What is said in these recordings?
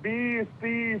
20, 30,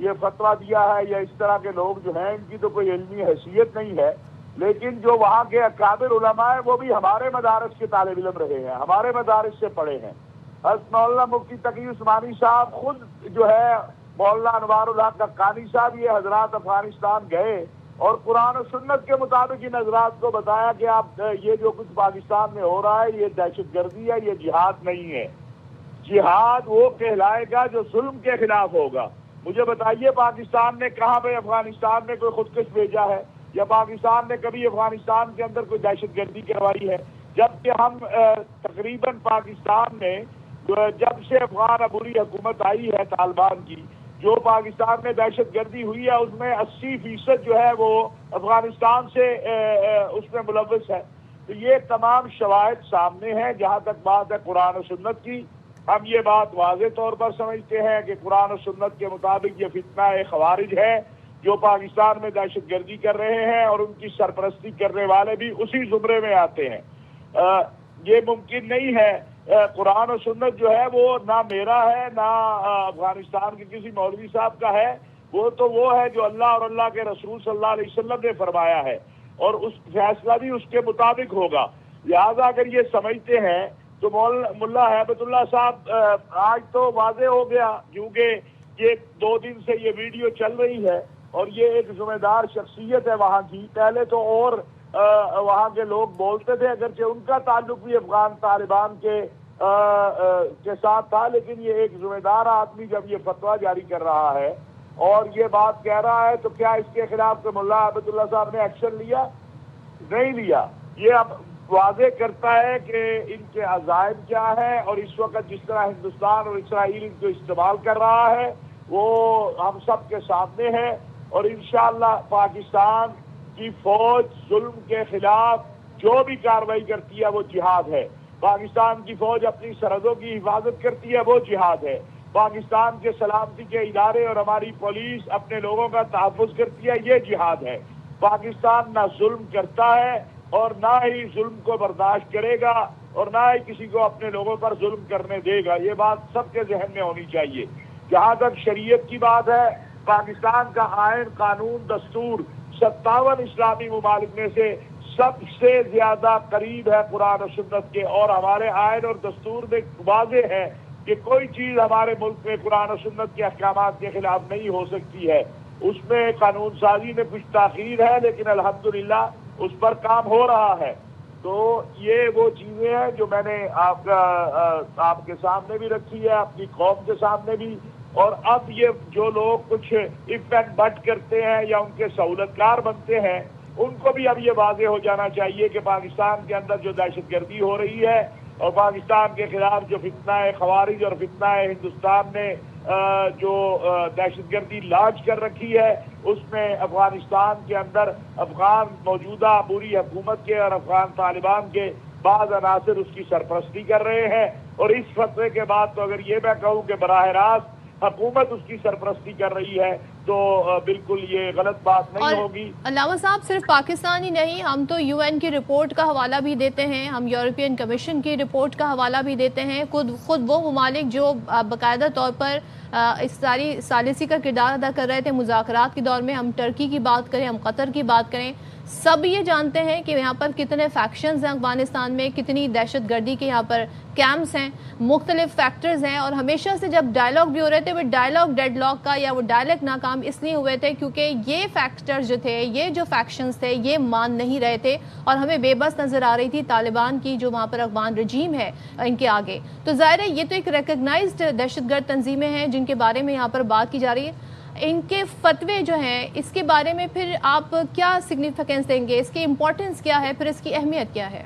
یہ فتویٰ دیا ہے یا اس طرح کے لوگ جو ہیں ان کی تو کوئی علمی حیثیت نہیں ہے، لیکن جو وہاں کے اکابر علماء ہیں وہ بھی ہمارے مدارس کے طالب علم رہے ہیں، ہمارے مدارس سے پڑھے ہیں۔ حضرت مولانا مفتی تقی عثمانی صاحب خود جو ہے مولانا انوار الحق حقانی صاحب یہ حضرات افغانستان گئے اور قرآن و سنت کے مطابق ان حضرات کو بتایا کہ آپ یہ جو کچھ پاکستان میں ہو رہا ہے یہ دہشت گردی ہے، یہ جہاد نہیں ہے۔ جہاد وہ کہلائے گا جو ظلم کے خلاف ہوگا۔ مجھے بتائیے پاکستان نے کہاں پہ افغانستان میں کوئی خودکش بھیجا ہے یا پاکستان نے کبھی افغانستان کے اندر کوئی دہشت گردی کروائی ہے؟ جبکہ ہم تقریباً پاکستان میں جب سے افغان عبوری حکومت آئی ہے طالبان کی، جو پاکستان میں دہشت گردی ہوئی ہے اس میں 80% جو ہے وہ افغانستان سے اس میں ملوث ہے۔ تو یہ تمام شواہد سامنے ہیں۔ جہاں تک بات ہے قرآن و سنت کی، ہم یہ بات واضح طور پر سمجھتے ہیں کہ قرآن و سنت کے مطابق یہ فتنہ خوارج ہے جو پاکستان میں دہشت گردی کر رہے ہیں، اور ان کی سرپرستی کرنے والے بھی اسی زمرے میں آتے ہیں۔ یہ ممکن نہیں ہے۔ قرآن و سنت جو ہے وہ نہ میرا ہے نہ افغانستان کے کسی مولوی صاحب کا ہے، وہ ہے جو اللہ اور اللہ کے رسول صلی اللہ علیہ وسلم نے فرمایا ہے، اور اس فیصلہ بھی اس کے مطابق ہوگا۔ لہذا اگر یہ سمجھتے ہیں تو ملا ہیبت اللہ صاحب آج تو واضح ہو گیا، کیونکہ یہ 2 دن سے یہ ویڈیو چل رہی ہے اور یہ ایک ذمہ دار شخصیت ہے وہاں کی۔ پہلے تو اور وہاں کے لوگ بولتے تھے، اگرچہ ان کا تعلق بھی افغان طالبان کے ساتھ تھا، لیکن یہ ایک ذمہ دار آدمی جب یہ فتویٰ جاری کر رہا ہے اور یہ بات کہہ رہا ہے تو کیا اس کے خلاف تو ملا عبد اللہ صاحب نے ایکشن لیا؟ نہیں لیا۔ یہ اب واضح کرتا ہے کہ ان کے عزائم کیا ہے، اور اس وقت جس طرح ہندوستان اور اسرائیل ان کو استعمال کر رہا ہے وہ ہم سب کے سامنے ہے، اور انشاءاللہ پاکستان کی فوج ظلم کے خلاف جو بھی کارروائی کرتی ہے وہ جہاد ہے۔ پاکستان کی فوج اپنی سرحدوں کی حفاظت کرتی ہے، وہ جہاد ہے۔ پاکستان کے سلامتی کے ادارے اور ہماری پولیس اپنے لوگوں کا تحفظ کرتی ہے، یہ جہاد ہے۔ پاکستان نہ ظلم کرتا ہے اور نہ ہی ظلم کو برداشت کرے گا، اور نہ ہی کسی کو اپنے لوگوں پر ظلم کرنے دے گا۔ یہ بات سب کے ذہن میں ہونی چاہیے۔ جہاں تک شریعت کی بات ہے، پاکستان کا آئین، قانون، دستور 57 اسلامی ممالک میں سے سب سے زیادہ قریب ہے قرآن و سنت کے، اور ہمارے آئین اور دستور میں واضح ہے کہ کوئی چیز ہمارے ملک میں قرآن و سنت کے احکامات کے خلاف نہیں ہو سکتی ہے۔ اس میں قانون سازی میں کچھ تاخیر ہے، لیکن الحمدللہ اس پر کام ہو رہا ہے۔ تو یہ وہ چیزیں ہیں جو میں نے آپ کے سامنے بھی رکھی ہے، اپنی قوم کے سامنے بھی، اور اب یہ جو لوگ کچھ اف اینڈ بٹ کرتے ہیں یا ان کے سہولت کار بنتے ہیں، ان کو بھی اب یہ واضح ہو جانا چاہیے کہ پاکستان کے اندر جو دہشت گردی ہو رہی ہے اور پاکستان کے خلاف جو فتنہ خوارج اور فتنہ ہندوستان نے جو دہشت گردی لانچ کر رکھی ہے، اس میں افغانستان کے اندر افغان موجودہ عبوری حکومت کے اور افغان طالبان کے بعض عناصر اس کی سرپرستی کر رہے ہیں، اور اس فتوے کے بعد تو اگر یہ میں کہوں کہ براہ راست حکومت اس کی سرپرستی کر رہی ہے تو بالکل یہ غلط بات نہیں ہوگی۔ علامہ صاحب صرف پاکستان ہی نہیں، ہم تو UN کی رپورٹ کا حوالہ بھی دیتے ہیں، ہم یورپین کمیشن کی رپورٹ کا حوالہ بھی دیتے ہیں، خود وہ ممالک جو باقاعدہ طور پر اس ساری ثالثی کا کردار ادا کر رہے تھے مذاکرات کے دور میں، ہم ترکی کی بات کریں، ہم قطر کی بات کریں، سب یہ جانتے ہیں کہ یہاں پر کتنے فیکشنز ہیں افغانستان میں، کتنی دہشت گردی کے یہاں پر کیمپس ہیں، مختلف فیکٹرز ہیں، اور ہمیشہ سے جب ڈائلاگ بھی ہو رہے تھے وہ ڈائلاگ ڈیڈ لاک کا یا وہ ڈائلیگ ناکام اس لیے ہوئے تھے کیونکہ یہ فیکٹرز جو تھے، یہ جو فیکشنز تھے، یہ مان نہیں رہے تھے، اور ہمیں بے بس نظر آ رہی تھی طالبان کی جو وہاں پر افغان رجیم ہے ان کے آگے۔ تو ظاہر ہے یہ تو ایک ریکگنائزڈ دہشت گرد تنظیمیں ہیں جن کے بارے میں یہاں پر بات کی جا رہی ہے۔ ان کے فتوے جو ہیں اس کے بارے میں پھر آپ کیا سگنیفیکنس دیں گے؟ اس کی امپورٹنس کیا ہے، پھر اس کی اہمیت کیا ہے؟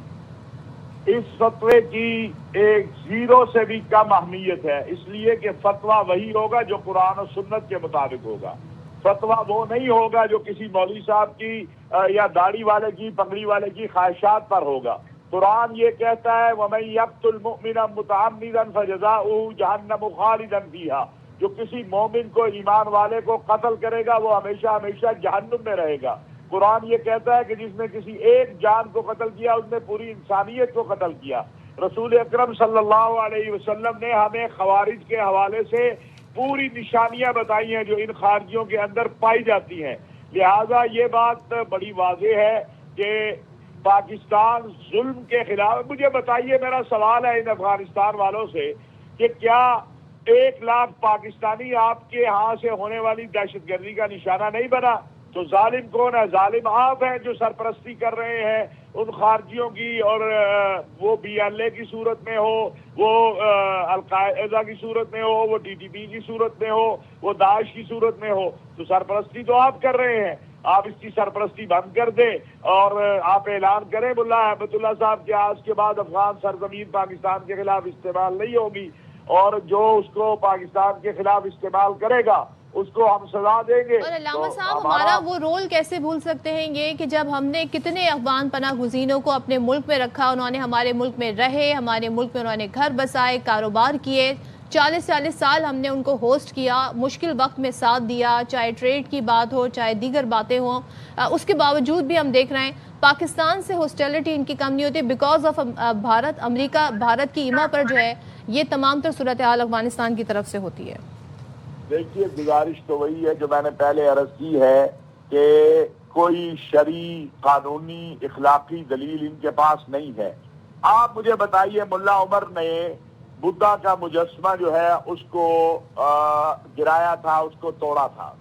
اس فتوے کی ایک 0 سے بھی کم اہمیت ہے، اس لیے کہ فتویٰ وہی ہوگا جو قرآن و سنت کے مطابق ہوگا۔ فتویٰ وہ نہیں ہوگا جو کسی مولوی صاحب کی یا داڑھی والے کی، پگڑی والے کی خواہشات پر ہوگا۔ قرآن یہ کہتا ہے وَمَن يَقْتُلْ مُؤْمِنًا مُتَعَمِّدًا فَجَزَاؤُهُ جَهَنَّمُ خَالِدًا فِيهَا، جو کسی مومن کو، ایمان والے کو قتل کرے گا وہ ہمیشہ ہمیشہ جہنم میں رہے گا۔ قرآن یہ کہتا ہے کہ جس نے کسی ایک جان کو قتل کیا اس نے پوری انسانیت کو قتل کیا۔ رسول اکرم صلی اللہ علیہ وسلم نے ہمیں خوارج کے حوالے سے پوری نشانیاں بتائی ہیں جو ان خارجیوں کے اندر پائی جاتی ہیں. لہذا یہ بات بڑی واضح ہے کہ پاکستان ظلم کے خلاف. مجھے بتائیے، میرا سوال ہے ان افغانستان والوں سے کہ کیا 1 لاکھ پاکستانی آپ کے ہاں سے ہونے والی دہشت گردی کا نشانہ نہیں بنا؟ تو ظالم کون ہے؟ ظالم آپ ہیں جو سرپرستی کر رہے ہیں ان خارجیوں کی، اور وہ BLA کی صورت میں ہو، وہ القاعدہ کی صورت میں ہو، وہ TTP کی صورت میں ہو، وہ داعش کی صورت میں ہو. تو سرپرستی تو آپ کر رہے ہیں. آپ اس کی سرپرستی بند کر دیں اور آپ اعلان کریں ملا احمد اللہ صاحب کہ آج کے بعد افغان سرزمین پاکستان کے خلاف استعمال نہیں ہوگی، اور جو اس کو پاکستان کے خلاف استعمال کرے گا اس کو ہم سزا دیں گے. اور علامہ صاحب، ہمارا وہ رول کیسے بھول سکتے ہیں یہ کہ جب ہم نے کتنے افغان پناہ گزینوں کو اپنے ملک میں رکھا، انہوں نے ہمارے ملک میں رہے، ہمارے ملک میں انہوں نے گھر بسائے، کاروبار کیے، 40 سال ہم نے ان کو ہوسٹ کیا، مشکل وقت میں ساتھ دیا، چاہے ٹریڈ کی بات ہو، چاہے دیگر باتیں ہوں. اس کے باوجود بھی ہم دیکھ رہے ہیں پاکستان سے ہاسٹیلٹی ان کی کم نہیں ہوتی بیکاز آف بھارت. امریکہ بھارت کی ایما پر جو ہے یہ تمام تر صورتحال افغانستان کی طرف سے ہوتی ہے. دیکھیے، گزارش تو وہی ہے جو میں نے پہلے عرض کی ہے کہ کوئی شرعی، قانونی، اخلاقی دلیل ان کے پاس نہیں ہے. آپ مجھے بتائیے، ملا عمر نے بدھا کا مجسمہ جو ہے اس کو گرایا تھا، اس کو توڑا تھا.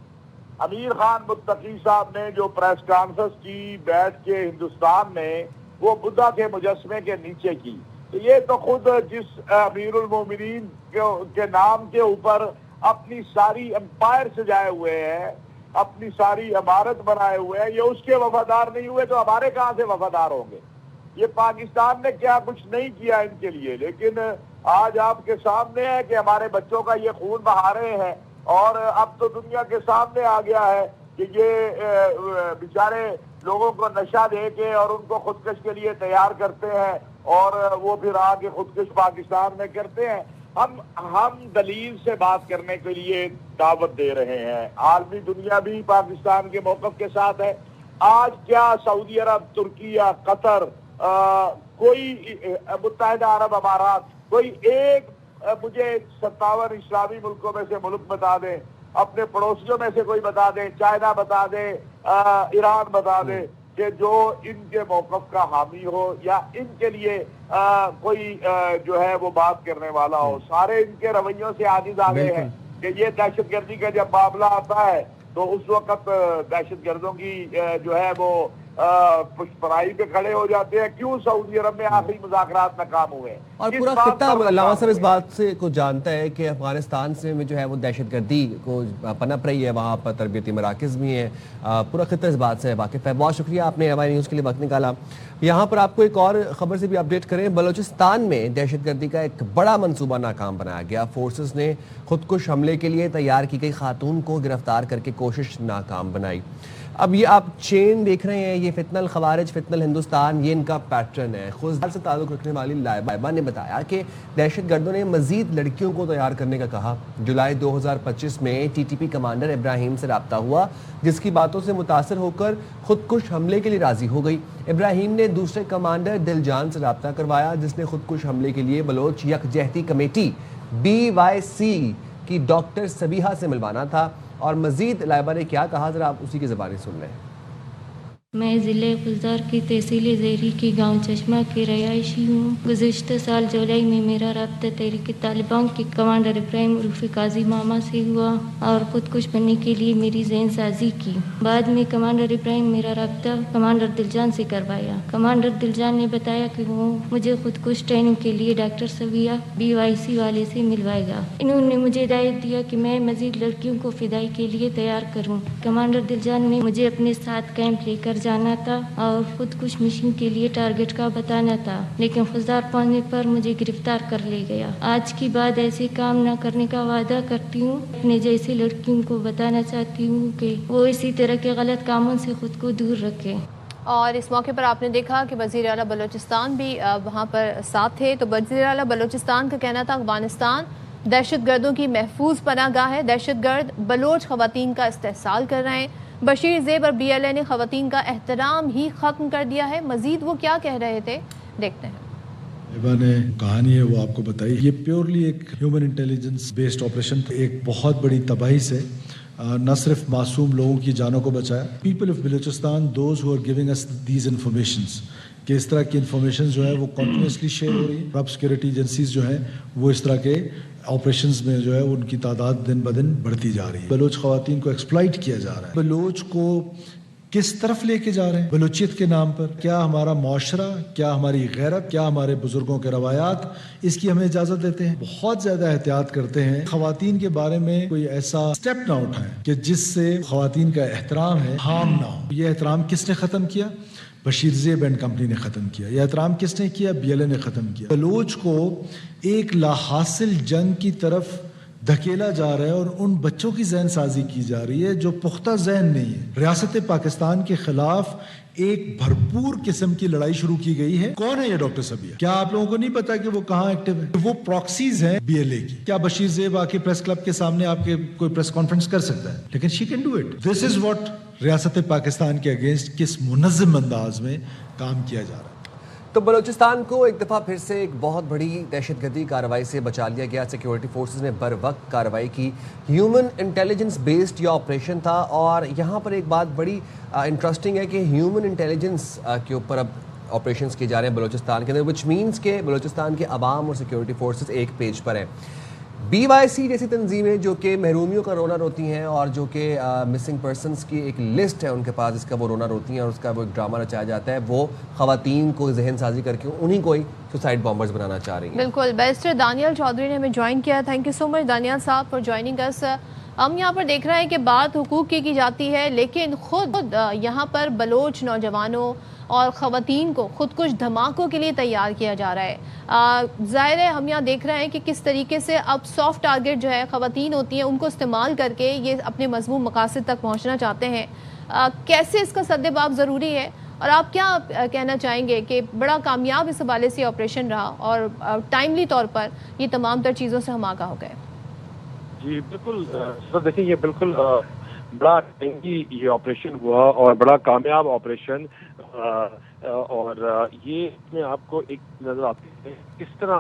امیر خان متقی صاحب نے جو پریس کانفرنس کی بیٹھ کے ہندوستان میں، وہ بدھا کے مجسمے کے نیچے کی. تو یہ تو خود جس امیر المومنین کے نام کے اوپر اپنی ساری امپائر سجائے ہوئے ہیں، اپنی ساری عمارت بنائے ہوئے ہیں، یہ اس کے وفادار نہیں ہوئے تو ہمارے کہاں سے وفادار ہوں گے؟ یہ پاکستان نے کیا کچھ نہیں کیا ان کے لیے، لیکن آج آپ کے سامنے ہے کہ ہمارے بچوں کا یہ خون بہا رہے ہیں. اور اب تو دنیا کے سامنے آ گیا ہے کہ یہ بیچارے لوگوں کو نشہ دے کے اور ان کو خودکش کے لیے تیار کرتے ہیں، اور وہ پھر آگے خودکش پاکستان میں کرتے ہیں. ہم دلیل سے بات کرنے کے لیے دعوت دے رہے ہیں. عالمی دنیا بھی پاکستان کے موقف کے ساتھ ہے. آج کیا سعودی عرب، ترکیہ، قطر، کوئی متحدہ عرب امارات، کوئی ایک مجھے 57 اسلامی ملکوں میں سے ملک بتا دیں، اپنے پڑوسیوں میں سے کوئی بتا دیں، چائنا بتا دیں، ایران بتا دیں کہ جو ان کے موقف کا حامی ہو یا ان کے لیے کوئی جو ہے وہ بات کرنے والا ہو. سارے ان کے رویوں سے عاجز آ گئے ہیں کہ یہ دہشت گردی کا جب معاملہ آتا ہے تو اس وقت دہشت گردوں کی جو ہے وہ پشپرائی پہ کھڑے ہو جاتے ہیں. کیوں سعودی عرب میں آخری مذاکرات ناکام ہوئے؟ اور پورا خطہ علامہ صاحب اس بات سے کو جانتا ہے کہ افغانستان سے میں جو ہے وہ دہشت گردی کو پنپ رہی ہے، وہاں پر تربیتی مراکز بھی ہیں، پورا خطہ اس بات سے واقف ہے. بہت شکریہ آپ نے ہماری نیوز کے لیے وقت نکالا. یہاں پر آپ کو ایک اور خبر سے بھی اپڈیٹ کریں. بلوچستان میں دہشت گردی کا ایک بڑا منصوبہ ناکام بنایا گیا. فورسز نے خودکش حملے کے لیے تیار کی گئی خاتون کو گرفتار کر کے کوشش ناکام بنائی. اب یہ آپ چین دیکھ رہے ہیں، یہ فتنہ الخوارج، فتنہ الہندوستان، یہ ان کا پیٹرن ہے. خوزدار سے تعلق رکھنے والی لائبہ نے بتایا کہ دہشت گردوں نے مزید لڑکیوں کو تیار کرنے کا کہا. جولائی 2025 میں TTP کمانڈر ابراہیم سے رابطہ ہوا، جس کی باتوں سے متاثر ہو کر خودکش حملے کے لیے راضی ہو گئی. ابراہیم نے دوسرے کمانڈر دلجان سے رابطہ کروایا، جس نے خودکش حملے کے لیے بلوچ یکجہتی کمیٹی BYC کی ڈاکٹر سبیحہ سے ملوانا تھا. اور مزید لائبہ نے کیا کہا، ذرا آپ اسی کی زبانی سن لیں. میں ضلع خوزدار کی تحصیل زیری کی گاؤں چشمہ کی رہائشی ہوں. گزشتہ سال جولائی میں میرا رابطہ تحریک طالبان کے کمانڈر ابراہیم عرف قاضی ماما سے ہوا اور خودکش بننے کے لیے میری ذہن سازی کی. بعد میں کمانڈر ابراہیم میرا رابطہ کمانڈر دلجان سے کروایا. کمانڈر دلجان نے بتایا کہ وہ مجھے خودکش ٹریننگ کے لیے ڈاکٹر سبیحہ BYC والے سے ملوائے گا. انہوں نے مجھے ہدایت دیا کہ میں مزید لڑکیوں کو فدائی کے لیے تیار کروں. کمانڈر دلجان نے مجھے اپنے ساتھ کیمپ لے کر جانا تھا اور خودکش مشن کے لیے ٹارگٹ کا بتانا تھا، لیکن خوزدار پہنچنے پر مجھے گرفتار کر لے گیا. آج کے بعد ایسے کام نہ کرنے کا وعدہ کرتی ہوں. اپنے جیسے لڑکیوں کو بتانا چاہتی ہوں کہ وہ اسی طرح کے غلط کاموں سے خود کو دور رکھیں. اور اس موقع پر آپ نے دیکھا کہ وزیر اعلیٰ بلوچستان بھی وہاں پر ساتھ تھے. تو وزیر اعلیٰ بلوچستان کا کہنا تھا افغانستان دہشت گردوں کی محفوظ پناہ گاہ ہے، دہشت گرد بلوچ خواتین کا استحصال کر رہے ہیں. بشیر زیب اور BLA نے خواتین کا احترام ہی ختم کر دیا ہے. مزید وہ کیا کہہ رہے تھے، دیکھتے ہیں. نے کہانی ہے وہ آپ کو بتائی. یہ پیورلی ایک ہیومن انٹیلیجنس بیسڈ آپریشن تھا. ایک بہت بڑی تباہی سے نہ صرف معصوم لوگوں کی جانوں کو بچایا. People of Balochistan those who are giving us these informations کہ اس طرح کی انفارمیشن جو ہے وہ کنٹینیوسلی شیئر ہو رہی ہے. اب سیکورٹی ایجنسیز جو ہیں وہ اس طرح کے آپریشنز میں جو ہے ان کی تعداد دن بدن بڑھتی جا رہی ہے. بلوچ خواتین کو ایکسپلائٹ کیا جا رہا ہے. بلوچ کو کس طرف لے کے جا رہے ہیں بلوچیت کے نام پر؟ کیا ہمارا معاشرہ، کیا ہماری غیرت، کیا ہمارے بزرگوں کے روایات اس کی ہمیں اجازت دیتے ہیں؟ بہت زیادہ احتیاط کرتے ہیں. خواتین کے بارے میں کوئی ایسا سٹیپ نہ اٹھائیں کہ جس سے خواتین کا احترام ہے ہارم نہ ہو. یہ احترام کس نے ختم کیا؟ بشیر زیب اینڈ کمپنی نے ختم کیا. یہ احترام کس نے کیا؟ BLA نے ختم کیا. بلوچ کو ایک لا حاصل جنگ کی طرف دھکیلا جا رہا ہے اور ان بچوں کی ذہن سازی کی جا رہی ہے جو پختہ ذہن نہیں ہے. ریاست پاکستان کے خلاف ایک بھرپور قسم کی لڑائی شروع کی گئی ہے. کون ہے یہ ڈاکٹر صبیہ؟ کیا آپ لوگوں کو نہیں پتا کہ وہ کہاں ایکٹیو ہے؟ وہ پراکسیز ہیں BLA کی. کیا بشیر زیب آ کے پریس کلب کے سامنے آپ کے کوئی پریس کانفرنس کر سکتا ہے؟ لیکن she can do it. This is what ریاست پاکستان کے اگینسٹ کس منظم انداز میں کام کیا جا رہا ہے. تو بلوچستان کو ایک دفعہ پھر سے ایک بہت بڑی دہشت گردی کارروائی سے بچا لیا گیا. سیکیورٹی فورسز نے بر وقت کارروائی کی. ہیومن انٹیلیجنس بیسڈ یہ آپریشن تھا اور یہاں پر ایک بات بڑی انٹرسٹنگ ہے کہ ہیومن انٹیلیجنس کے اوپر اب آپریشنز کیے جا رہے ہیں بلوچستان کے اندر، وچ مینس کہ بلوچستان کے عوام اور سیکیورٹی فورسز ایک پیج پر ہیں. BYC جیسی تنظیمیں جو کہ محرومیوں کا رونا روتی ہیں اور جو کہ مسنگ پرسنز کی ایک لسٹ ہے ان کے پاس جس کا وہ رونا روتی ہیں اور اس کا وہ ایک ڈرامہ رچایا جاتا ہے، وہ خواتین کو ذہن سازی کر کے انہیں کو ہی سوسائڈ بامبرز بنانا چاہ رہی ہیں. بالکل. بیرسٹر دانیال چودھری نے ہمیں جوائن کیا. تھینک یو سو مچ دانیال صاحب فار جوائننگ اس. ہم یہاں پر دیکھ رہے ہیں کہ بات حقوق کی جاتی ہے لیکن خود یہاں پر بلوچ نوجوانوں اور خواتین کو خودکش دھماکوں کے لیے تیار کیا جا رہا ہے. ظاہر ہے ہم یہاں دیکھ رہے ہیں کہ کس طریقے سے اب سافٹ ٹارگٹ جو ہے خواتین ہوتی ہیں ان کو استعمال کر کے یہ اپنے مضمون مقاصد تک پہنچنا چاہتے ہیں. کیسے اس کا سد باب ضروری ہے اور آپ کیا کہنا چاہیں گے کہ بڑا کامیاب اس حوالے سے آپریشن رہا اور ٹائملی طور پر یہ تمام تر چیزوں سے ہم آگاہ ہو گئے؟ جی بالکل سر، دیکھیں یہ بالکل بڑا ٹینگی یہ آپریشن ہوا اور بڑا کامیاب آپریشن، اور یہ اس میں آپ کو ایک نظر آتی ہے کس طرح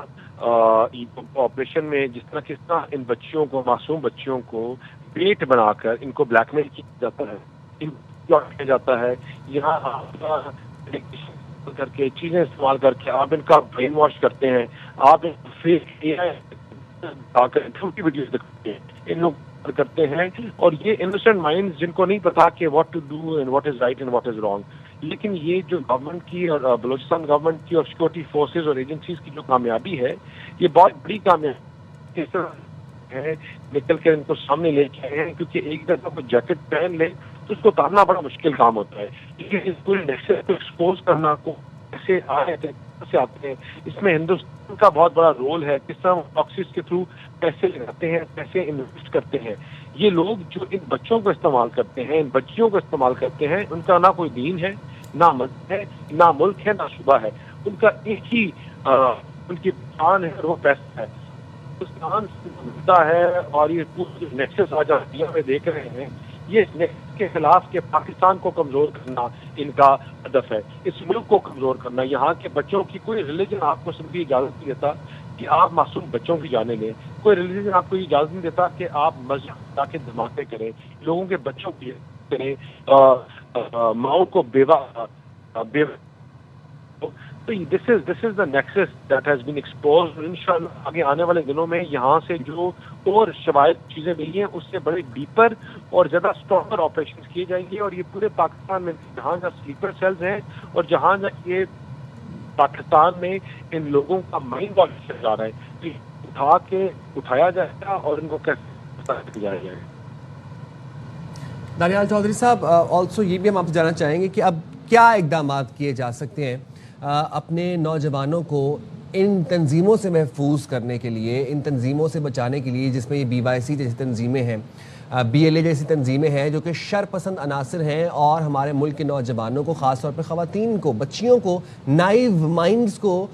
آپریشن میں کس طرح ان بچیوں کو، معصوم بچیوں کو بیٹ بنا کر ان کو بلیک میل کیا جاتا ہے، ان کیا جاتا ہے. یہاں آپ کر کے چیزیں استعمال کر کے آپ ان کا برین واش کرتے ہیں، آپ ویڈیوز دکھاتے ہیں، ان لوگ کرتے ہیں. اور یہ انوسنٹ مائنڈز جن کو نہیں پتا کہ what to do and what is right and what is wrong. لیکن یہ جو گورنمنٹ کی اور بلوچستان گورنمنٹ کی اور سیکورٹی فورسز اور ایجنسیز کی جو کامیابی ہے، یہ بہت بڑی کامیابی اس طرح ہے نکل کر ان کو سامنے لے کے آئے ہیں. کیونکہ ایک دفعہ کوئی جیکٹ پہن لے تو اس کو اتارنا بڑا مشکل کام ہوتا ہے، لیکن اس پورے نیکسس کو ایکسپوز کرنا کو کیسے آئے تھے سے آتے ہیں، اس میں ہندوستان کا بہت بڑا رول ہے. کس طرح پراکسیز کے تھرو پیسے لگاتے ہیں، پیسے انویسٹ کرتے ہیں. یہ لوگ جو ان بچوں کو استعمال کرتے ہیں، ان بچیوں کو استعمال کرتے ہیں، ان کا نہ کوئی دین ہے، نہ مذہب ہے، نہ ملک ہے، نہ صوبہ ہے. ان کا ایک ہی ان کی پہچان ہے اور وہ پیسہ ہے. ہندوستان ملتا ہے اور یہ پورے نیکسس آج دنیا میں دیکھ رہے ہیں، یہ نیکسس کے خلاف کہ پاکستان کو کمزور کرنا ان کا ہدف ہے، اس ملک کو کمزور کرنا. یہاں کے بچوں کی کوئی ریلیجن آپ کو صرف بھی اجازت نہیں دیتا کہ آپ معصوم بچوں کی جانیں لیں. کوئی ریلیجن آپ کو یہ اجازت نہیں دیتا کہ آپ مسجد جا کے دھماکے کریں، لوگوں کے بچوں کی کریں، ماؤں کو بیوہ. تو this is the nexus that has been exposed. انشاءاللہ آگے آنے والے دنوں میں یہاں سے جو اور شواہد چیزیں ملی ہیں اس سے بڑے ڈیپر اور زیادہ اسٹرانگر آپریشن کیے جائیں گے. اور یہ پورے پاکستان میں جہاں جہاں سلیپر سیلز ہیں اور جہاں جہاں یہ پاکستان میں ان لوگوں کا مائنڈ واش چل جا رہا ہے، اٹھا کے اٹھایا جائے گا اور ان کو کیسے کیا جائے گا. دانیال چودھری صاحب، آلسو یہ بھی ہم آپ سے جاننا چاہیں گے کہ اب کیا اقدامات کیے جا سکتے ہیں اپنے نوجوانوں کو ان تنظیموں سے محفوظ کرنے کے لیے، ان تنظیموں سے بچانے کے لیے، جس میں یہ BYC جیسی تنظیمیں ہیں، BLA جیسی تنظیمیں ہیں جو کہ شر پسند عناصر ہیں اور ہمارے ملک کے نوجوانوں کو، خاص طور پہ خواتین کو، بچیوں کو، نائیو مائنڈز کو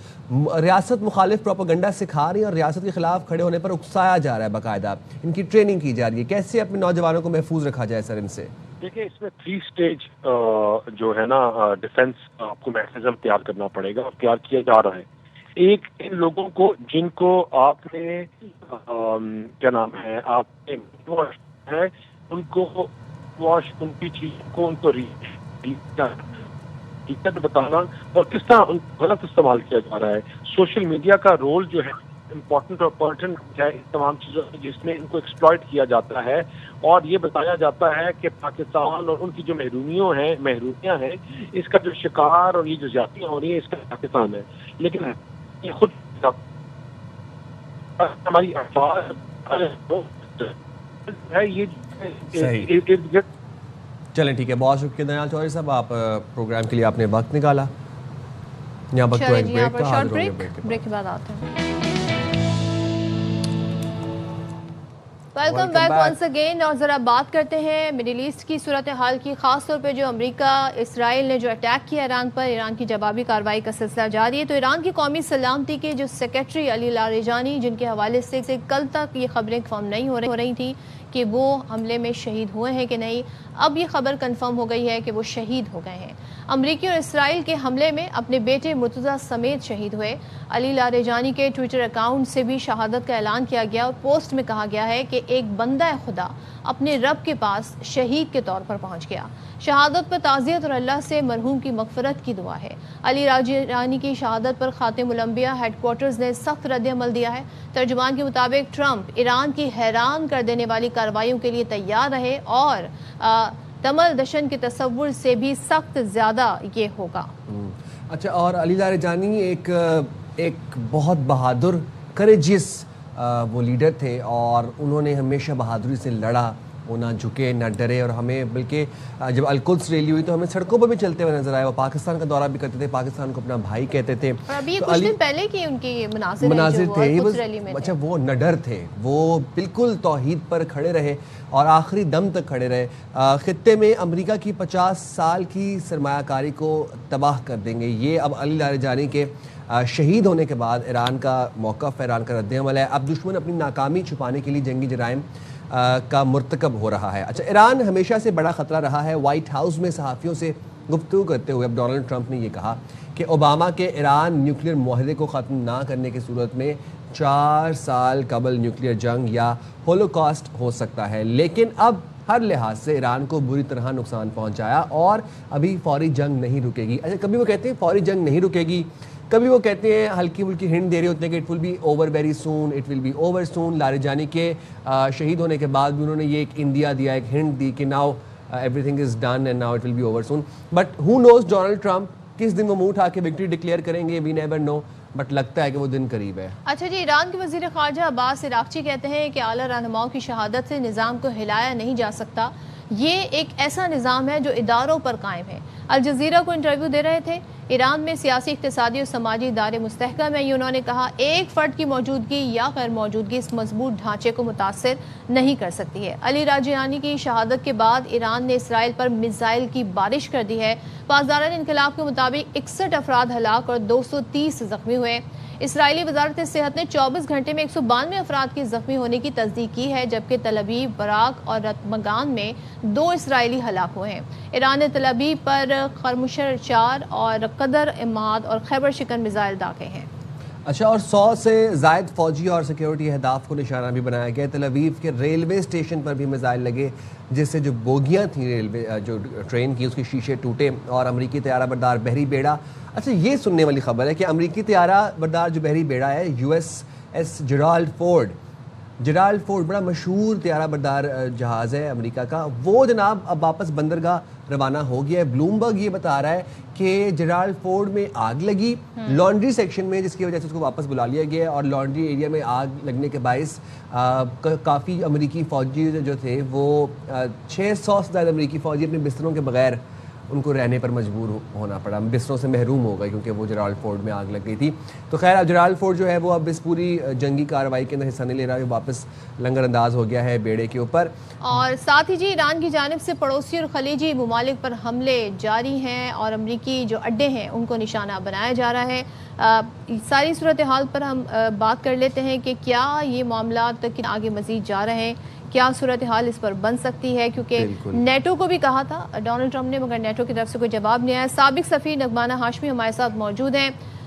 ریاست مخالف پروپیگنڈا سکھا رہی ہیں اور ریاست کے خلاف کھڑے ہونے پر اکسایا جا رہا ہے. باقاعدہ ان کی ٹریننگ کی جا رہی ہے. کیسے اپنے نوجوانوں کو محفوظ رکھا جائے سر ان سے؟ دیکھیں اس میں 3 سٹیج جو ہے نا ڈیفنس آپ کو میکانزم تیار کرنا پڑے گا اور تیار کیا جا رہا ہے. ایک ان لوگوں کو جن کو آپ نے کیا نام ہے آپ نے ہے ان کو واش ان کی چیزوں کو ان کو بتانا اور کس طرح ان کو غلط استعمال کیا جا رہا ہے. سوشل میڈیا کا رول جو ہے امپورٹنٹ اور پرٹنٹ ہے ان تمام چیزوں میں جس میں ان کو ایکسپلائٹ کیا جاتا ہے اور یہ بتایا جاتا ہے کہ پاکستان اور ان کی جو محرومیاں ہیں اس کا جو شکار اور یہ جو زیادتیاں ہو رہی ہیں اس کا پاکستان ہے. لیکن یہ خود ہماری افواج ہے یہ. چلیں ٹھیک ہے, بہت شکریہ دانیال چودھری صاحب, آپ پروگرام کے لیے آپ نے وقت نکالا. یہاں وقت تو ایک بریک کا, حاضر ہوں گے بریک کے بعد آتے ہیں. Welcome back once again. اور ذرا بات کرتے ہیں مڈل ایسٹ کی صورتحال کی, خاص طور پہ جو امریکہ اسرائیل نے جو اٹیک کیا ایران پر, ایران کی جوابی کارروائی کا سلسلہ جاری ہے. تو ایران کی قومی سلامتی کے جو سیکرٹری علی لاریجانی, جن کے حوالے سے کل تک یہ خبریں کنفرم نہیں ہو رہی تھیں کہ وہ حملے میں شہید ہوئے ہیں کہ نہیں, اب یہ خبر کنفرم ہو گئی ہے کہ وہ شہید ہو گئے ہیں. امریکی اور اسرائیل کے حملے میں اپنے بیٹے مرتضیٰ سمیت شہید ہوئے. علی لاریجانی کے ٹویٹر اکاؤنٹ سے بھی شہادت کا اعلان کیا گیا اور پوسٹ میں کہا گیا ہے کہ ایک بندہ خدا اپنے رب کے پاس شہید کے طور پر پہنچ گیا. شہادت پر تعزیت اور اللہ سے مرحوم کی مغفرت کی دعا ہے. علی لاریجانی کی شہادت پر خاتم الانبیاء ہیڈ کوارٹرز نے سخت رد عمل دیا ہے. ترجمان کے مطابق ٹرمپ ایران کی حیران کر دینے والی کارروائیوں کے لیے تیار رہے اور تمل دشن کے تصور سے بھی سخت زیادہ یہ ہوگا. اچھا, اور علی لاریجانی ایک بہت بہادر کریجیس وہ لیڈر تھے اور انہوں نے ہمیشہ بہادری سے لڑا, وہ نہ جھکے نہ ڈرے, اور ہمیں بلکہ جب القدس ریلی ہوئی تو ہمیں سڑکوں پر بھی چلتے ہوئے نظر آئے. وہ پاکستان کا دورہ بھی کرتے تھے, پاکستان کو اپنا بھائی کہتے تھے. اور ابھی یہ کچھ دن پہلے کی ان کی مناظر تھے. اچھا, وہ نڈر تھے, وہ بالکل توحید پر کھڑے رہے اور آخری دم تک کھڑے رہے. خطے میں امریکہ کی 50 سال کی سرمایہ کاری کو تباہ کر دیں گے, یہ اب علی لاریجانی کے شہید ہونے کے بعد ایران کا موقف ہے, ایران کا رد عمل ہے. اب دشمن اپنی ناکامی چھپانے کے لیے جنگی جرائم کا مرتکب ہو رہا ہے. اچھا, ایران ہمیشہ سے بڑا خطرہ رہا ہے. وائٹ ہاؤس میں صحافیوں سے گفتگو کرتے ہوئے اب ڈونلڈ ٹرمپ نے یہ کہا کہ اوباما کے ایران نیوکلیئر معاہدے کو ختم نہ کرنے کی صورت میں 4 سال قبل نیوکلیئر جنگ یا ہولوکاسٹ ہو سکتا ہے. لیکن اب ہر لحاظ سے ایران کو بری طرح نقصان پہنچایا اور ابھی فوری جنگ نہیں رکے گی. اچھا, کبھی وہ کہتے ہیں فوری جنگ نہیں رکے گی, کبھی وہ کہتے ہیں ہلکی پھلکی ہنٹ دے رہے ہوتے ہیں کہ it will be over very soon, it will be over soon. Larijani کے شہید ہونے کے بعد بھی انہوں نے یہ ایک اندیا دیا, ایک ہنٹ دی کہ now everything is done and now it will be over soon. But who knows Donald Trump کس دن وہ منہ اٹھا کے وکٹری ڈکلیئر کریں گے, وی نیور نو, بٹ لگتا ہے کہ وہ دن قریب ہے. اچھا جی, ایران کے وزیر خارجہ عباس عراقچی کہتے ہیں کہ اعلیٰ رہنماؤں کی شہادت سے نظام کو ہلایا نہیں جا سکتا. یہ ایک ایسا نظام ہے جو اداروں پر قائم ہے. الجزیرہ کو انٹرویو دے رہے تھے. ایران میں سیاسی, اقتصادی اور سماجی ادارے مستحکم ہیں. انہوں نے کہا ایک فرد کی موجودگی یا غیر موجودگی اس مضبوط ڈھانچے کو متاثر نہیں کر سکتی ہے. علی لاریجانی کی شہادت کے بعد ایران نے اسرائیل پر میزائل کی بارش کر دی ہے. پاسداران انقلاب کے مطابق 61 افراد ہلاک اور 230 زخمی ہوئے. اسرائیلی وزارت صحت نے 24 گھنٹے میں 192 افراد کی زخمی ہونے کی تصدیق کی ہے, جبکہ تل ابیب, براق اور رتمگان میں 2 اسرائیلی ہلاک ہوئے ہیں. ایران نے تل ابیب پر خرمشر 4 اور قدر اماد اور خیبر شکن میزائل داغے ہیں. اچھا, اور 100 سے زائد فوجی اور سیکیورٹی اہداف کو نشانہ بھی بنایا گیا. تل ابیب کے ریلوے اسٹیشن پر بھی میزائل لگے, جس سے جو بوگیاں تھیں ریلوے جو ٹرین کی اس کے شیشے ٹوٹے. اور امریکی طیارہ بردار بحری بیڑا, اچھا یہ سننے والی خبر ہے کہ امریکی طیارہ بردار جو بحری بیڑا ہے USS جیرالڈ فورڈ بڑا مشہور طیارہ بردار جہاز ہے امریکہ کا, وہ جناب اب واپس بندرگاہ روانہ ہو گیا ہے. بلومبرگ یہ بتا رہا ہے کہ جیرالڈ فورڈ میں آگ لگی لانڈری سیکشن میں, جس کی وجہ سے اس کو واپس بلا لیا گیا ہے. اور لانڈری ایریا میں آگ لگنے کے باعث کافی امریکی فوجی جو تھے وہ 600 سے زیادہ امریکی فوجی اپنے بستروں کے بغیر ان کو رہنے پر مجبور ہونا پڑا, بستروں سے محروم ہو گئے کیونکہ وہ جیرالڈ فورڈ میں آگ لگ گئی تھی. تو خیر, اب جیرالڈ فورڈ جو ہے وہ اب اس پوری جنگی کارروائی کے اندر حصہ نہیں لے رہا ہے, واپس لنگر انداز ہو گیا ہے بیڑے کے اوپر. اور ساتھ ہی جی, ایران کی جانب سے پڑوسی اور خلیجی ممالک پر حملے جاری ہیں اور امریکی جو اڈے ہیں ان کو نشانہ بنایا جا رہا ہے. ساری صورتحال پر ہم بات کر لیتے ہیں کہ کیا یہ معاملات آگے مزید جا رہے ہیں, کیا صورتحال اس پر بن سکتی ہے, کیونکہ نیٹو کو بھی کہا تھا ڈونلڈ ٹرمپ نے, مگر نیٹو کی طرف سے کوئی جواب نہیں آیا. سابق سفیر نگمانہ ہاشمی ہمارے ساتھ موجود ہیں.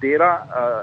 13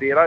13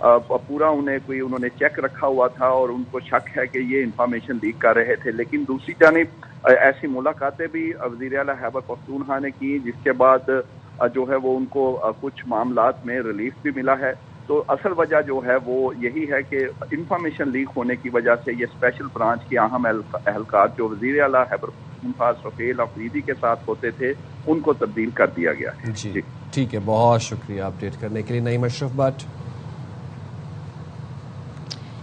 پورا انہوں نے چیک رکھا ہوا تھا اور ان کو شک ہے کہ یہ انفارمیشن لیک کر رہے تھے. لیکن دوسری جانب ایسی ملاقاتیں بھی وزیر اعلیٰ خیبر پختونخوا نے کی جس کے بعد جو ہے وہ ان کو کچھ معاملات میں ریلیف بھی ملا ہے. تو اصل وجہ جو ہے وہ یہی ہے کہ انفارمیشن لیک ہونے کی وجہ سے یہ اسپیشل برانچ کے اہم اہلکار جو وزیر اعلیٰ خیبر پختونخوا سفیل افریدی کے ساتھ ہوتے تھے ان کو تبدیل کر دیا گیا ہے. جی ٹھیک ہے، بہت شکریہ اپڈیٹ کرنے کے لیے نعیم اشرف بٹ.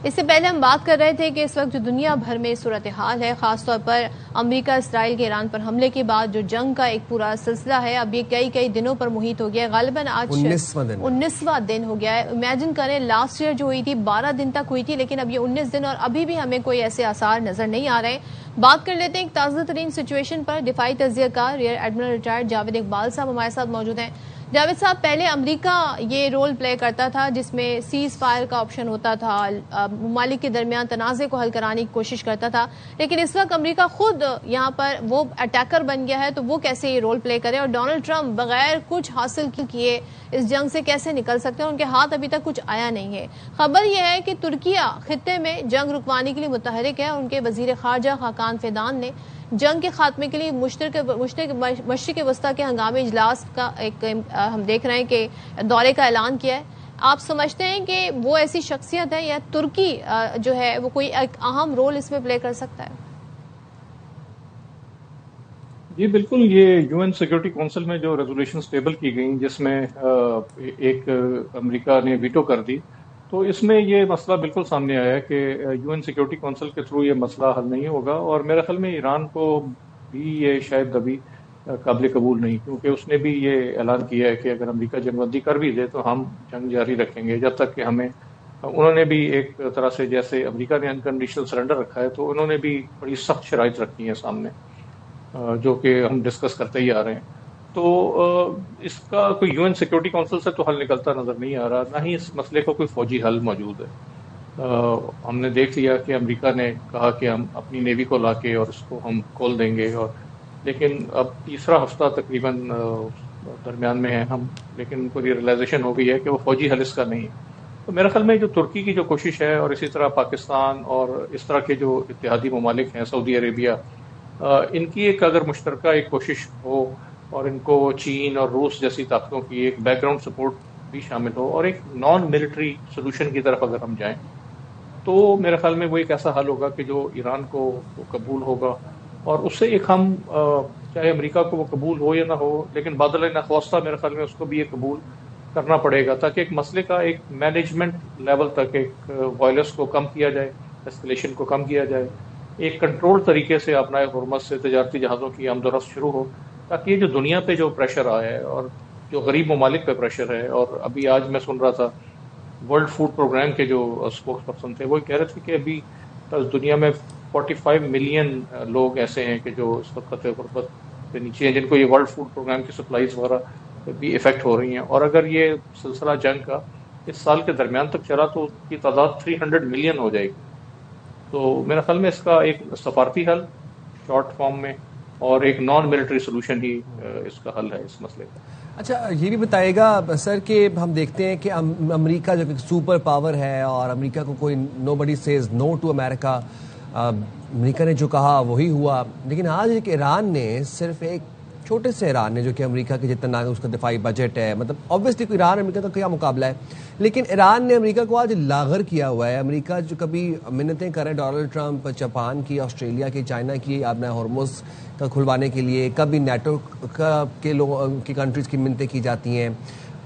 اس سے پہلے ہم بات کر رہے تھے کہ اس وقت جو دنیا بھر میں صورتحال ہے، خاص طور پر امریکہ اسرائیل کے ایران پر حملے کے بعد جو جنگ کا ایک پورا سلسلہ ہے، اب یہ کئی دنوں پر محیط ہو گیا ہے. غالباً آج 19واں دن ہو گیا ہے. امیجن کریں لاسٹ ایئر جو ہوئی تھی 12 دن تک ہوئی تھی، لیکن اب یہ 19 دن اور ابھی بھی ہمیں کوئی ایسے آثار نظر نہیں آ رہے. بات کر لیتے ہیں ایک تازہ ترین سچویشن پر. دفاعی تجزیہ کار rear admiral retired Javed Iqbal صاحب ہمارے ساتھ موجود ہیں. جاوید صاحب، پہلے امریکہ یہ رول پلے کرتا تھا جس میں سیز فائر کا آپشن ہوتا تھا، ممالک کے درمیان تنازع کو حل کرانے کی کوشش کرتا تھا، لیکن اس وقت امریکہ خود یہاں پر وہ اٹیکر بن گیا ہے. تو وہ کیسے یہ رول پلے کرے، اور ڈونلڈ ٹرمپ بغیر کچھ حاصل کیے اس جنگ سے کیسے نکل سکتے ہیں؟ ان کے ہاتھ ابھی تک کچھ آیا نہیں ہے. خبر یہ ہے کہ ترکیہ خطے میں جنگ رکوانے کے لیے متحرک ہے. ان کے وزیر خارجہ خاقان فیدان نے جنگ کے خاتمے کے لیے مشرق وسطی کے ہنگامی اجلاس کا ایک ہم دیکھ رہے ہیں کہ دورے کا اعلان کیا ہے. آپ سمجھتے ہیں کہ وہ ایسی شخصیت ہے یا ترکی جو ہے وہ کوئی ایک اہم رول اس میں پلے کر سکتا ہے؟ جی بالکل، یہ یو این سیکورٹی کونسل میں جو ریزولوشنز ٹیبل کی گئیں جس میں ایک امریکہ نے ویٹو کر دی، تو اس میں یہ مسئلہ بالکل سامنے آیا کہ یو این سیکورٹی کونسل کے تھرو یہ مسئلہ حل نہیں ہوگا. اور میرے خیال میں ایران کو بھی یہ شاید ابھی قابل قبول نہیں، کیونکہ اس نے بھی یہ اعلان کیا ہے کہ اگر امریکہ جنگ بندی کر بھی دے تو ہم جنگ جاری رکھیں گے جب تک کہ ہمیں. انہوں نے بھی ایک طرح سے جیسے امریکہ نے انکنڈیشنل سرنڈر رکھا ہے، تو انہوں نے بھی بڑی سخت شرائط رکھی ہیں سامنے جو کہ ہم ڈسکس کرتے ہی آ رہے ہیں. تو اس کا کوئی یو این سیکورٹی کونسل سے تو حل نکلتا نظر نہیں آ رہا، نہ ہی اس مسئلے کا کوئی فوجی حل موجود ہے. ہم نے دیکھ لیا کہ امریکہ نے کہا کہ ہم اپنی نیوی کو لا کے اور اس کو ہم کھول دیں گے، اور لیکن اب تیسرا ہفتہ تقریباً درمیان میں ہے ہم، لیکن ان کو ریئلائزیشن ہو گئی ہے کہ وہ فوجی حل اس کا نہیں. تو میرے خیال میں جو ترکی کی جو کوشش ہے، اور اسی طرح پاکستان اور اس طرح کے جو اتحادی ممالک ہیں، سعودی عربیہ، ان کی ایک اگر مشترکہ ایک کوشش ہو، اور ان کو چین اور روس جیسی طاقتوں کی ایک بیک گراؤنڈ سپورٹ بھی شامل ہو، اور ایک نان ملٹری سولوشن کی طرف اگر ہم جائیں، تو میرے خیال میں وہ ایک ایسا حل ہوگا کہ جو ایران کو قبول ہوگا. اور اس سے ایک ہم چاہے امریکہ کو وہ قبول ہو یا نہ ہو، لیکن بادل نخواستہ میرے خیال میں اس کو بھی یہ قبول کرنا پڑے گا، تاکہ ایک مسئلے کا ایک مینجمنٹ لیول تک ایک وائلنس کو کم کیا جائے، ایسکلیشن کو کم کیا جائے، ایک کنٹرول طریقے سے اپنا ہرمز سے تجارتی جہازوں کی آمد و رفت شروع ہو، تاکہ یہ جو دنیا پہ جو پریشر آیا ہے اور جو غریب ممالک پہ پریشر ہے. اور ابھی آج میں سن رہا تھا ورلڈ فوڈ پروگرام کے جو اسپوکس پرسن تھے، وہ کہہ رہے تھے کہ ابھی دنیا میں 45 ملین لوگ ایسے ہیں کہ جو اس وقت خطے غربت کے نیچے ہیں، جن کو یہ ورلڈ فوڈ پروگرام کی سپلائیز وغیرہ بھی افیکٹ ہو رہی ہیں. اور اگر یہ سلسلہ جنگ کا اس سال کے درمیان تک چلا تو اس کی تعداد 300 ملین ہو جائے گی. تو میرے خیال میں اس کا ایک سفارتی حل شارٹ فارم میں اور ایک نان ملٹری سولوشن ہی اس کا حل ہے اس مسئلے کا. اچھا، یہ بھی بتائے گا سر کہ ہم دیکھتے ہیں کہ امریکہ جو ایک سپر پاور ہے، اور امریکہ کو کوئی نو بڈی سیز نو ٹو امریکہ، امریکہ نے جو کہا وہی ہوا. لیکن آج ایک ایران نے، صرف ایک چھوٹے سے ایران نے جو کہ امریکہ کے جتنا اس کا دفاعی بجٹ ہے، مطلب اوبویسلی ایران امریکہ کا کیا مقابلہ ہے، لیکن ایران نے امریکہ کو آج لاغر کیا ہوا ہے. امریکہ جو کبھی منتیں کرے ڈونلڈ ٹرمپ جاپان کی، آسٹریلیا کی، چائنا کی اپنا ہرمز کا کھلوانے کے لیے، کبھی نیٹو کے لوگوں کی کنٹریز کی منتیں کی جاتی ہیں،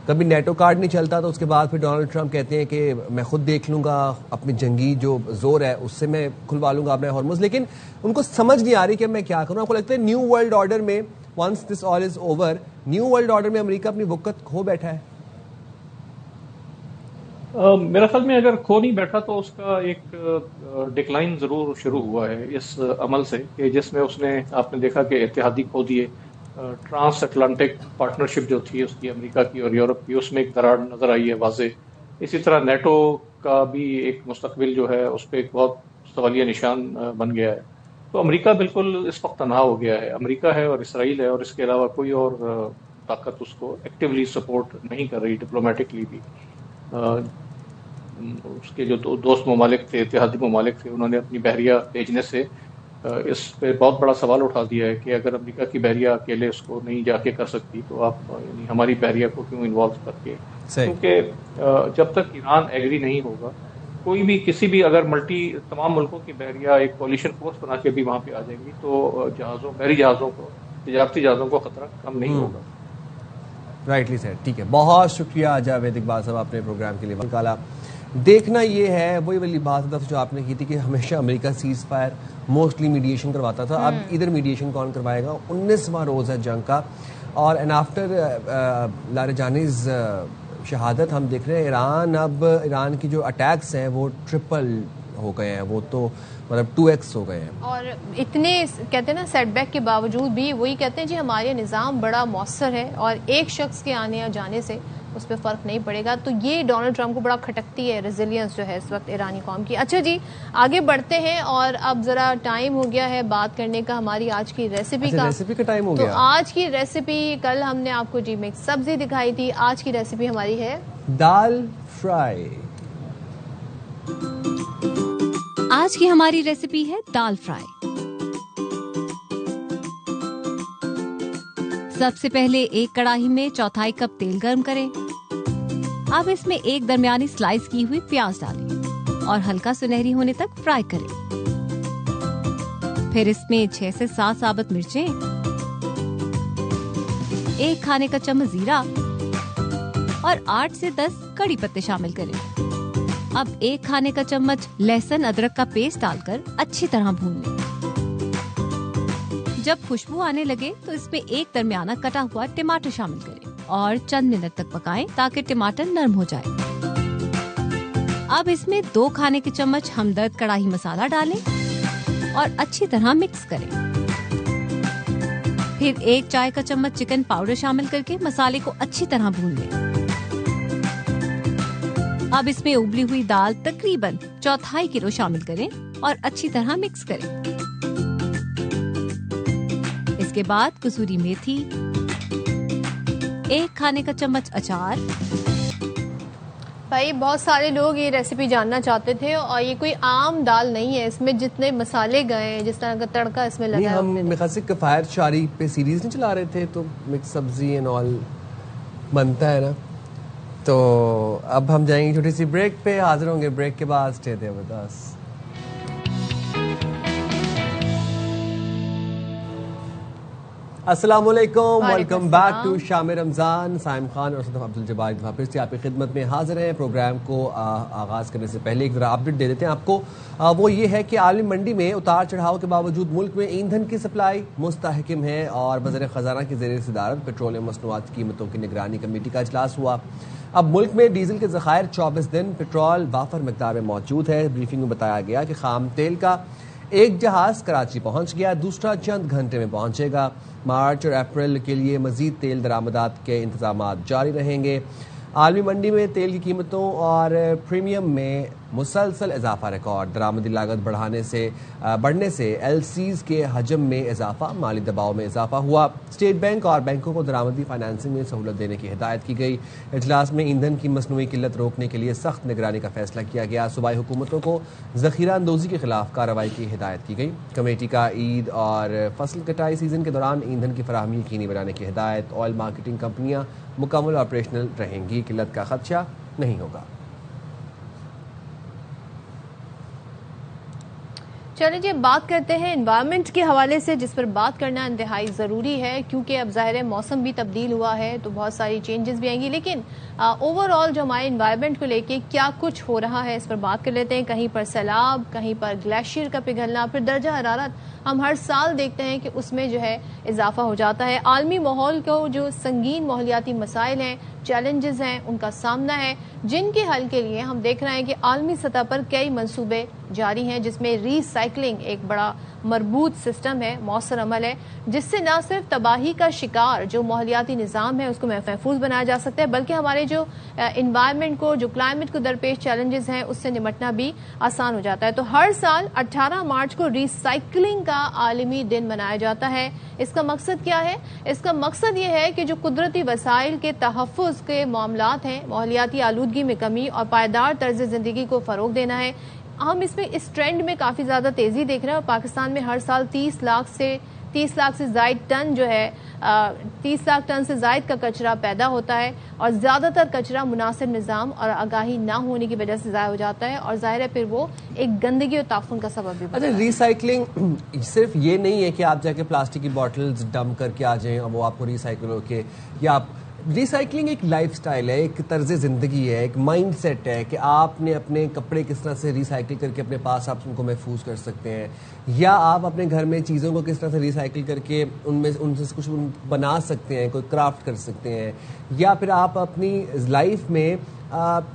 کبھی نیٹو کارڈ نہیں چلتا تو اس کے بعد پھر ڈونلڈ ٹرمپ کہتے ہیں کہ میں خود دیکھ لوں گا، اپنی جنگی جو زور ہے اس سے میں کھلوا لوں گا اپنے ہرمز. لیکن ان کو سمجھ نہیں آ رہی کہ میں کیا کروں. آپ کو لگتا ہے نیو ورلڈ آرڈر میں once this all is over، new world order میں امریکہ اپنی وقت کھو بیٹھا ہے؟ میرا خیال میں اگر کھو نہیں بیٹھا تو اس کا ایک ڈکلائن ضرور شروع ہوا ہے اس عمل سے، کہ جس میں اس نے، آپ نے دیکھا کہ اتحادی کھو دیے. ٹرانس اٹلانٹک پارٹنرشپ جو تھی اس کی، امریکہ کی اور یورپ کی، اس میں ایک دراڑ نظر آئی ہے واضح. اسی طرح نیٹو کا بھی ایک مستقبل جو ہے اس پہ ایک بہت سوالیہ نشان بن گیا ہے. تو امریکہ بالکل اس وقت تنہا ہو گیا ہے. امریکہ ہے اور اسرائیل ہے، اور اس کے علاوہ کوئی اور طاقت اس کو ایکٹیولی سپورٹ نہیں کر رہی ڈپلومیٹکلی بھی. اس کے جو دوست ممالک تھے، اتحادی ممالک تھے، انہوں نے اپنی بحریہ بھیجنے سے اس پہ بہت بڑا سوال اٹھا دیا ہے کہ اگر امریکہ کی بحریہ اکیلے اس کو نہیں جا کے کر سکتی تو آپ یعنی ہماری بحریہ کو کیوں انوالو کر کے، کیونکہ جب تک ایران ایگری نہیں ہوگا کوئی بھی کسی بھی اگر تمام ملکوں کی بحریہ ایک کولیشن فورس بنا کے بھی وہاں پہ آ جائیں گی تو بحری جہازوں کو، تجارتی جہازوں کو خطرہ کم نہیں ہوگا. Rightly said. ٹھیک ہے، بہت شکریہ جاوید اقبال صاحب آپ نے پروگرام کے لیے نکالا. دیکھنا یہ ہے وہی والی بات جو آپ نے کی تھی کہ ہمیشہ امریکہ سیز فائر موسٹلی میڈیشن کرواتا تھا. اب ادھر میڈیشن کون کروائے گا؟ 19واں روز ہے جنگ کا، اور اینڈ آفٹر لاریجانیز شہادت ہم دیکھ رہے ہیں ایران کی جو اٹیکس ہیں وہ ٹرپل ہو گئے ہیں، وہ تو مطلب 2x ہو گئے ہیں. اور اتنے کہتے ہیں نا سیٹ بیک کے باوجود بھی وہی کہتے ہیں جی ہمارے نظام بڑا مؤثر ہے اور ایک شخص کے آنے یا جانے سے اس پہ فرق نہیں پڑے گا. تو یہ ڈونلڈ ٹرمپ کو بڑا کھٹکتی ہے ریزیلینس جو ہے اس وقت ایرانی قوم کی. اچھا جی آگے بڑھتے ہیں، اور اب ذرا ٹائم ہو گیا ہے بات کرنے کا ہماری آج کی ریسیپی کا ٹائم ہو گیا. تو آج کی ریسیپی، کل ہم نے آپ کو جی مکس سبزی دکھائی تھی، آج کی ریسیپی ہماری ہے دال فرائی. آج کی ہماری ریسیپی ہے دال فرائی. سب سے پہلے ایک کڑاہی میں 1/4 کپ تیل گرم کریں. اب اس میں ایک درمیانی سلائس کی ہوئی پیاز ڈالیں اور ہلکا سنہری ہونے تک فرائی کریں. پھر اس میں 6 سے 7 ثابت مرچیں، 1 کھانے کا چمچ زیرہ اور 8 سے 10 کڑی پتے شامل کریں. اب 1 کھانے کا چمچ لہسن ادرک کا پیسٹ ڈال کر اچھی طرح بھون لیں. جب خوشبو آنے لگے تو اس میں ایک درمیانہ کٹا ہوا ٹماٹر شامل کریں اور چند منٹ تک پکائیں تاکہ ٹماٹر نرم ہو جائے. اب اس میں 2 کھانے کے چمچ ہمدرد کڑاہی مسالہ ڈالیں اور اچھی طرح مکس کریں. پھر 1 چائے کا چمچ چکن پاؤڈر شامل کر کے مسالے کو اچھی طرح بھون لیں. اب اس میں ابلی ہوئی دال تقریباً 1/4 کلو شامل کریں اور اچھی طرح مکس کریں. اس کے بعد کسوری میتھی، 1 کھانے کا چمچ اچار. بھائی بہت سارے لوگ یہ ریسیپی جاننا چاہتے تھے، اور یہ کوئی عام دال نہیں ہے، اس میں جتنے مسالے گئے ہیں، جس طرح کا تڑکا اس میں لگا ہے. ہم مقصد کفایت شاری پہ سیریز نہیں چلا رہے تھے تو مکس سبزی اینڈ آل بنتا ہے نا. تو اب ہم جائیں گے چھوٹی سی بریک پہ، حاضر ہوں گے بریک کے بعد. Stay there with us. السلام علیکم، ویلکم بیک ٹو شام رمضان. سائم خان اور صدف عبدالجبار پھر سے آپ کی خدمت میں حاضر ہیں. پروگرام کو آغاز کرنے سے پہلے ایک ذرا اپڈیٹ دے دیتے ہیں آپ کو. وہ یہ ہے کہ عالمی منڈی میں اتار چڑھاؤ کے باوجود ملک میں ایندھن کی سپلائی مستحکم ہے، اور وزیر خزانہ کی زیر صدارت پیٹرولیم مصنوعات کی قیمتوں کی نگرانی کمیٹی کا اجلاس ہوا. اب ملک میں ڈیزل کے ذخائر 24 دن پیٹرول وافر مقدار میں موجود ہے. بریفنگ میں بتایا گیا کہ خام تیل کا ایک جہاز کراچی پہنچ گیا، دوسرا چند گھنٹے میں پہنچے گا. مارچ اور اپریل کے لیے مزید تیل درآمدات کے انتظامات جاری رہیں گے. عالمی منڈی میں تیل کی قیمتوں اور پریمیم میں مسلسل اضافہ ریکارڈ. درآمدی لاگت بڑھنے سے ایل سیز کے حجم میں اضافہ، مالی دباؤ میں اضافہ ہوا. اسٹیٹ بینک اور بینکوں کو درآمدی فائنانسنگ میں سہولت دینے کی ہدایت کی گئی. اجلاس میں ایندھن کی مصنوعی قلت روکنے کے لیے سخت نگرانی کا فیصلہ کیا گیا. صوبائی حکومتوں کو ذخیرہ اندوزی کے خلاف کارروائی کی ہدایت کی گئی. کمیٹی کا عید اور فصل کٹائی سیزن کے دوران ایندھن کی فراہمی یقینی بنانے کی ہدایت. آئل مارکیٹنگ کمپنیاں مکمل آپریشنل رہیں گی، قلت کا خدشہ نہیں ہوگا. چلیں جی بات کرتے ہیں انوائرمنٹ کے حوالے سے، جس پر بات کرنا انتہائی ضروری ہے، کیونکہ اب ظاہر ہے موسم بھی تبدیل ہوا ہے تو بہت ساری چینجز بھی آئیں گی. لیکن اوور آل جو ہمارے انوائرمنٹ کو لے کے کیا کچھ ہو رہا ہے اس پر بات کر لیتے ہیں. کہیں پر سیلاب، کہیں پر گلیشیئر کا پگھلنا، پھر درجہ حرارت ہم ہر سال دیکھتے ہیں کہ اس میں جو ہے اضافہ ہو جاتا ہے. عالمی ماحول کو جو سنگین ماحولیاتی مسائل ہیں، چیلنجز ہیں، ان کا سامنا ہے، جن کے حل کے لیے ہم دیکھ رہے ہیں کہ عالمی سطح پر کئی منصوبے جاری ہیں، جس میں ری سائیکلنگ ایک بڑا مربوط سسٹم ہے, مؤثر عمل ہے, جس سے نہ صرف تباہی کا شکار جو ماحولیاتی نظام ہے اس کو محفوظ بنایا جا سکتا ہے, بلکہ ہمارے جو انوائرمنٹ کو, جو کلائمیٹ کو درپیش چیلنجز ہیں اس سے نمٹنا بھی آسان ہو جاتا ہے. تو ہر سال 18 مارچ کو ریسائکلنگ کا عالمی دن منایا جاتا ہے. اس کا مقصد کیا ہے؟ اس کا مقصد یہ ہے کہ جو قدرتی وسائل کے تحفظ کے معاملات ہیں, ماحولیاتی آلودگی میں کمی اور پائیدار طرز زندگی کو فروغ دینا ہے. ہم اس ٹرینڈ میں کافی زیادہ تیزی دیکھ رہے ہیں, اور پاکستان میں ہر سال 30 لاکھ سے زائد ٹن جو ہے 30 لاکھ ٹن سے زائد کا کچرا پیدا ہوتا ہے, اور زیادہ تر کچرا مناسب نظام اور آگاہی نہ ہونے کی وجہ سے ضائع ہو جاتا ہے, اور ظاہر ہے پھر وہ ایک گندگی اور تعفن کا سبب بھی بنتا ہے. اچھا, ریسائکلنگ صرف یہ نہیں ہے کہ آپ جا کے پلاسٹک کی بوٹلز ڈمپ کر کے آ جائیں اور وہ آپ کو ریسائکل ہو کے, یا آپ ریسائکلنگ ایک لائف سٹائل ہے, ایک طرز زندگی ہے, ایک مائنڈ سیٹ ہے کہ آپ نے اپنے کپڑے کس طرح سے ریسائکل کر کے اپنے پاس آپ ان کو محفوظ کر سکتے ہیں, یا آپ اپنے گھر میں چیزوں کو کس طرح سے ریسائکل کر کے ان سے کچھ بنا سکتے ہیں, کوئی کرافٹ کر سکتے ہیں, یا پھر آپ اپنی لائف میں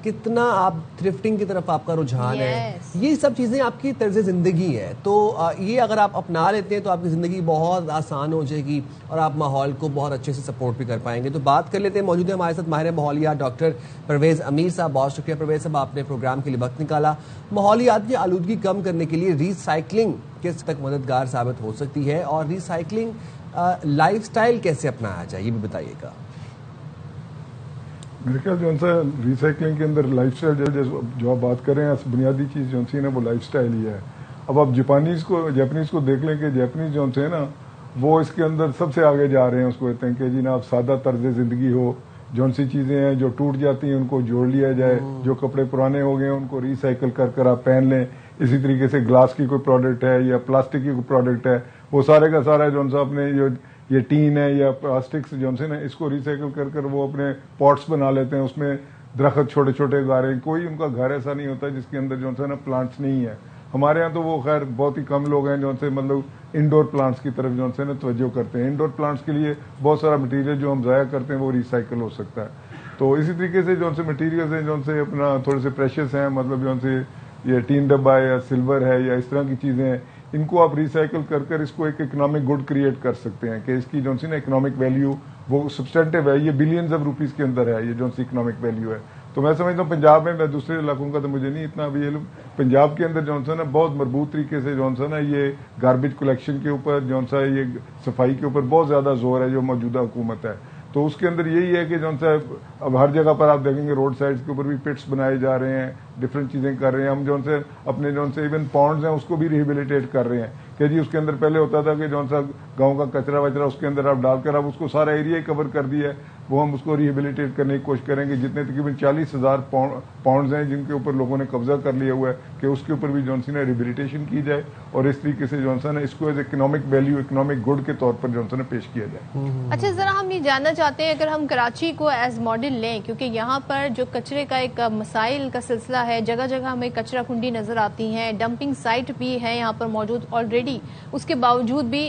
کتنا آپ تھرفٹنگ کی طرف آپ کا رجحان ہے. یہ سب چیزیں آپ کی طرز زندگی ہے. تو یہ اگر آپ اپنا لیتے ہیں تو آپ کی زندگی بہت آسان ہو جائے گی اور آپ ماحول کو بہت اچھے سے سپورٹ بھی کر پائیں گے. تو بات کر لیتے ہیں, موجود ہے ہمارے ساتھ ماہر ماحولیات ڈاکٹر پرویز امیر صاحب. بہت شکریہ پرویز صاحب, آپ نے پروگرام کے لیے وقت نکالا. ماحولیات کی آلودگی کم کرنے کے لیے ریسائکلنگ کس تک مددگار ثابت ہو سکتی ہے, اور ریسائکلنگ لائف سٹائل کیسے اپنایا جائے, یہ بھی بتائیے گا. میرے خیال جو سا ریسائکلنگ کے اندر لائف سٹائل جو آپ بات کر رہے ہیں, بنیادی چیز جو سی نا وہ لائف سٹائل ہی ہے. اب آپ جاپنیز کو دیکھ لیں کہ جاپنیز جو ہیں نا وہ اس کے اندر سب سے آگے جا رہے ہیں. اس کو کہتے ہیں کہ جی نا آپ سادہ طرز زندگی ہو, جون سی چیزیں ہیں جو ٹوٹ جاتی ہیں ان کو جوڑ لیا جائے, جو کپڑے پرانے ہو گئے ہیں ان کو ریسائکل کر کر آپ پہن لیں. اسی طریقے سے گلاس کی کوئی پروڈکٹ ہے یا پلاسٹک کی کوئی پروڈکٹ ہے, وہ سارے کا سارا جو سا اپنے یہ ٹین ہے یا پلاسٹک جو سے نا اس کو ریسائکل کر کر وہ اپنے پاٹس بنا لیتے ہیں. اس میں درخت چھوٹے چھوٹے اگا رہے ہیں. کوئی ان کا گھر ایسا نہیں ہوتا جس کے اندر جو ہے نا پلانٹس نہیں ہے. ہمارے ہاں تو وہ خیر بہت ہی کم لوگ ہیں جو سے مطلب انڈور پلانٹس کی طرف جو سے نا توجہ کرتے ہیں. انڈور پلانٹس کے لیے بہت سارا مٹیریل جو ہم ضائع کرتے ہیں وہ ریسائکل ہو سکتا ہے. تو اسی طریقے سے جو سے مٹیریلز ہیں جو سے اپنا تھوڑے سے پریشیس ہیں, مطلب جو سے یہ ٹین ڈبا ہے یا سلور ہے یا اس طرح کی چیزیں ہیں, ان کو آپ ریسائکل کر کر اس کو ایک اکنامک گڈ کریٹ کر سکتے ہیں کہ اس کی جو سی نا اکنامک ویلیو وہ سبسٹینٹیو ہے. یہ بلینز آف روپیز کے اندر ہے یہ جو سی اکنامک ویلیو ہے. تو میں سمجھتا ہوں پنجاب میں دوسرے علاقوں کا تو مجھے نہیں اتنا ابھی علم, پنجاب کے اندر جو سا نا بہت مربوط طریقے سے جو سا نا یہ گاربیج کلیکشن کے اوپر جو سا یہ صفائی کے اوپر بہت زیادہ زور ہے جو موجودہ حکومت ہے. تو اس کے اندر یہی ہے کہ جو سا اب ہر جگہ پر آپ دیکھیں گے روڈ سائڈس کے اوپر بھی پٹس بنائے جا رہے ہیں, ڈفرینٹ چیزیں کر رہے ہیں. ہم جو سے اپنے جو سے ایون پونڈز ہیں اس کو بھی ریہیبلیٹیٹ کر رہے ہیں کہ جی اس کے اندر پہلے ہوتا تھا کہ جو سا گاؤں کا کچرا وچرا اس کے اندر آپ ڈال کر آپ اس کو سارا ایریا کور کر دیا ہے, وہ ہم اس کو ریہیبلیٹیٹ کرنے کی کوشش کریں گے. جتنے تقریباً 40,000 پاؤنڈز ہیں جن کے اوپر لوگوں نے قبضہ کر لیا ہوا ہے کہ اس کے اوپر بھی جو سی نا ریہیبلیٹیشن کی جائے, اور اس طریقے سے جو سا نا اس کو as economic value, economic good کے طور پر جو سا نا پیش کیا جائے. اچھا, ذرا ہم یہ جاننا چاہتے ہیں اگر ہم کراچی کو ایز ماڈل لیں, کیونکہ یہاں پر جو کچرے کا ایک مسائل کا سلسلہ ہے, جگہ جگہ ہمیں کچرا کنڈی نظر آتی ہیں, ڈمپنگ سائٹ بھی ہے یہاں پر موجود آلریڈی, اس کے باوجود بھی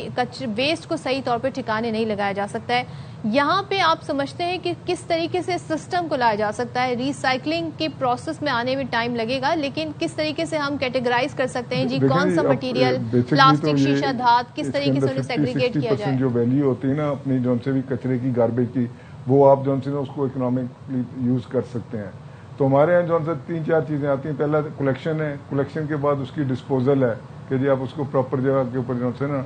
ویسٹ کو صحیح طور پہ ٹھکانے نہیں لگایا جا سکتا ہے. یہاں پہ آپ سمجھتے ہیں کہ کس طریقے سے سسٹم کو لایا جا سکتا ہے؟ ریسائکلنگ کے پروسیس میں آنے میں ٹائم لگے گا, لیکن کس طریقے سے ہم کیٹیگرائز کر سکتے ہیں جی کون سا مٹیریل, پلاسٹک, شیشہ, دھات, کس طریقے سے انہیں سیگریگیٹ کیا جائے؟ جو ویلیو ہوتی ہے نا اپنی جو سے بھی کچرے کی گاربیج کی, وہ آپ جو سے اس کو اکنامکلی یوز کر سکتے ہیں. تو ہمارے یہاں جو سے 3-4 چیزیں آتی ہیں. پہلا کلیکشن ہے, کلیکشن کے بعد اس کی ڈسپوزل ہے کہ جی آپ اس کو پراپر جگہ کے اوپر جو سے نا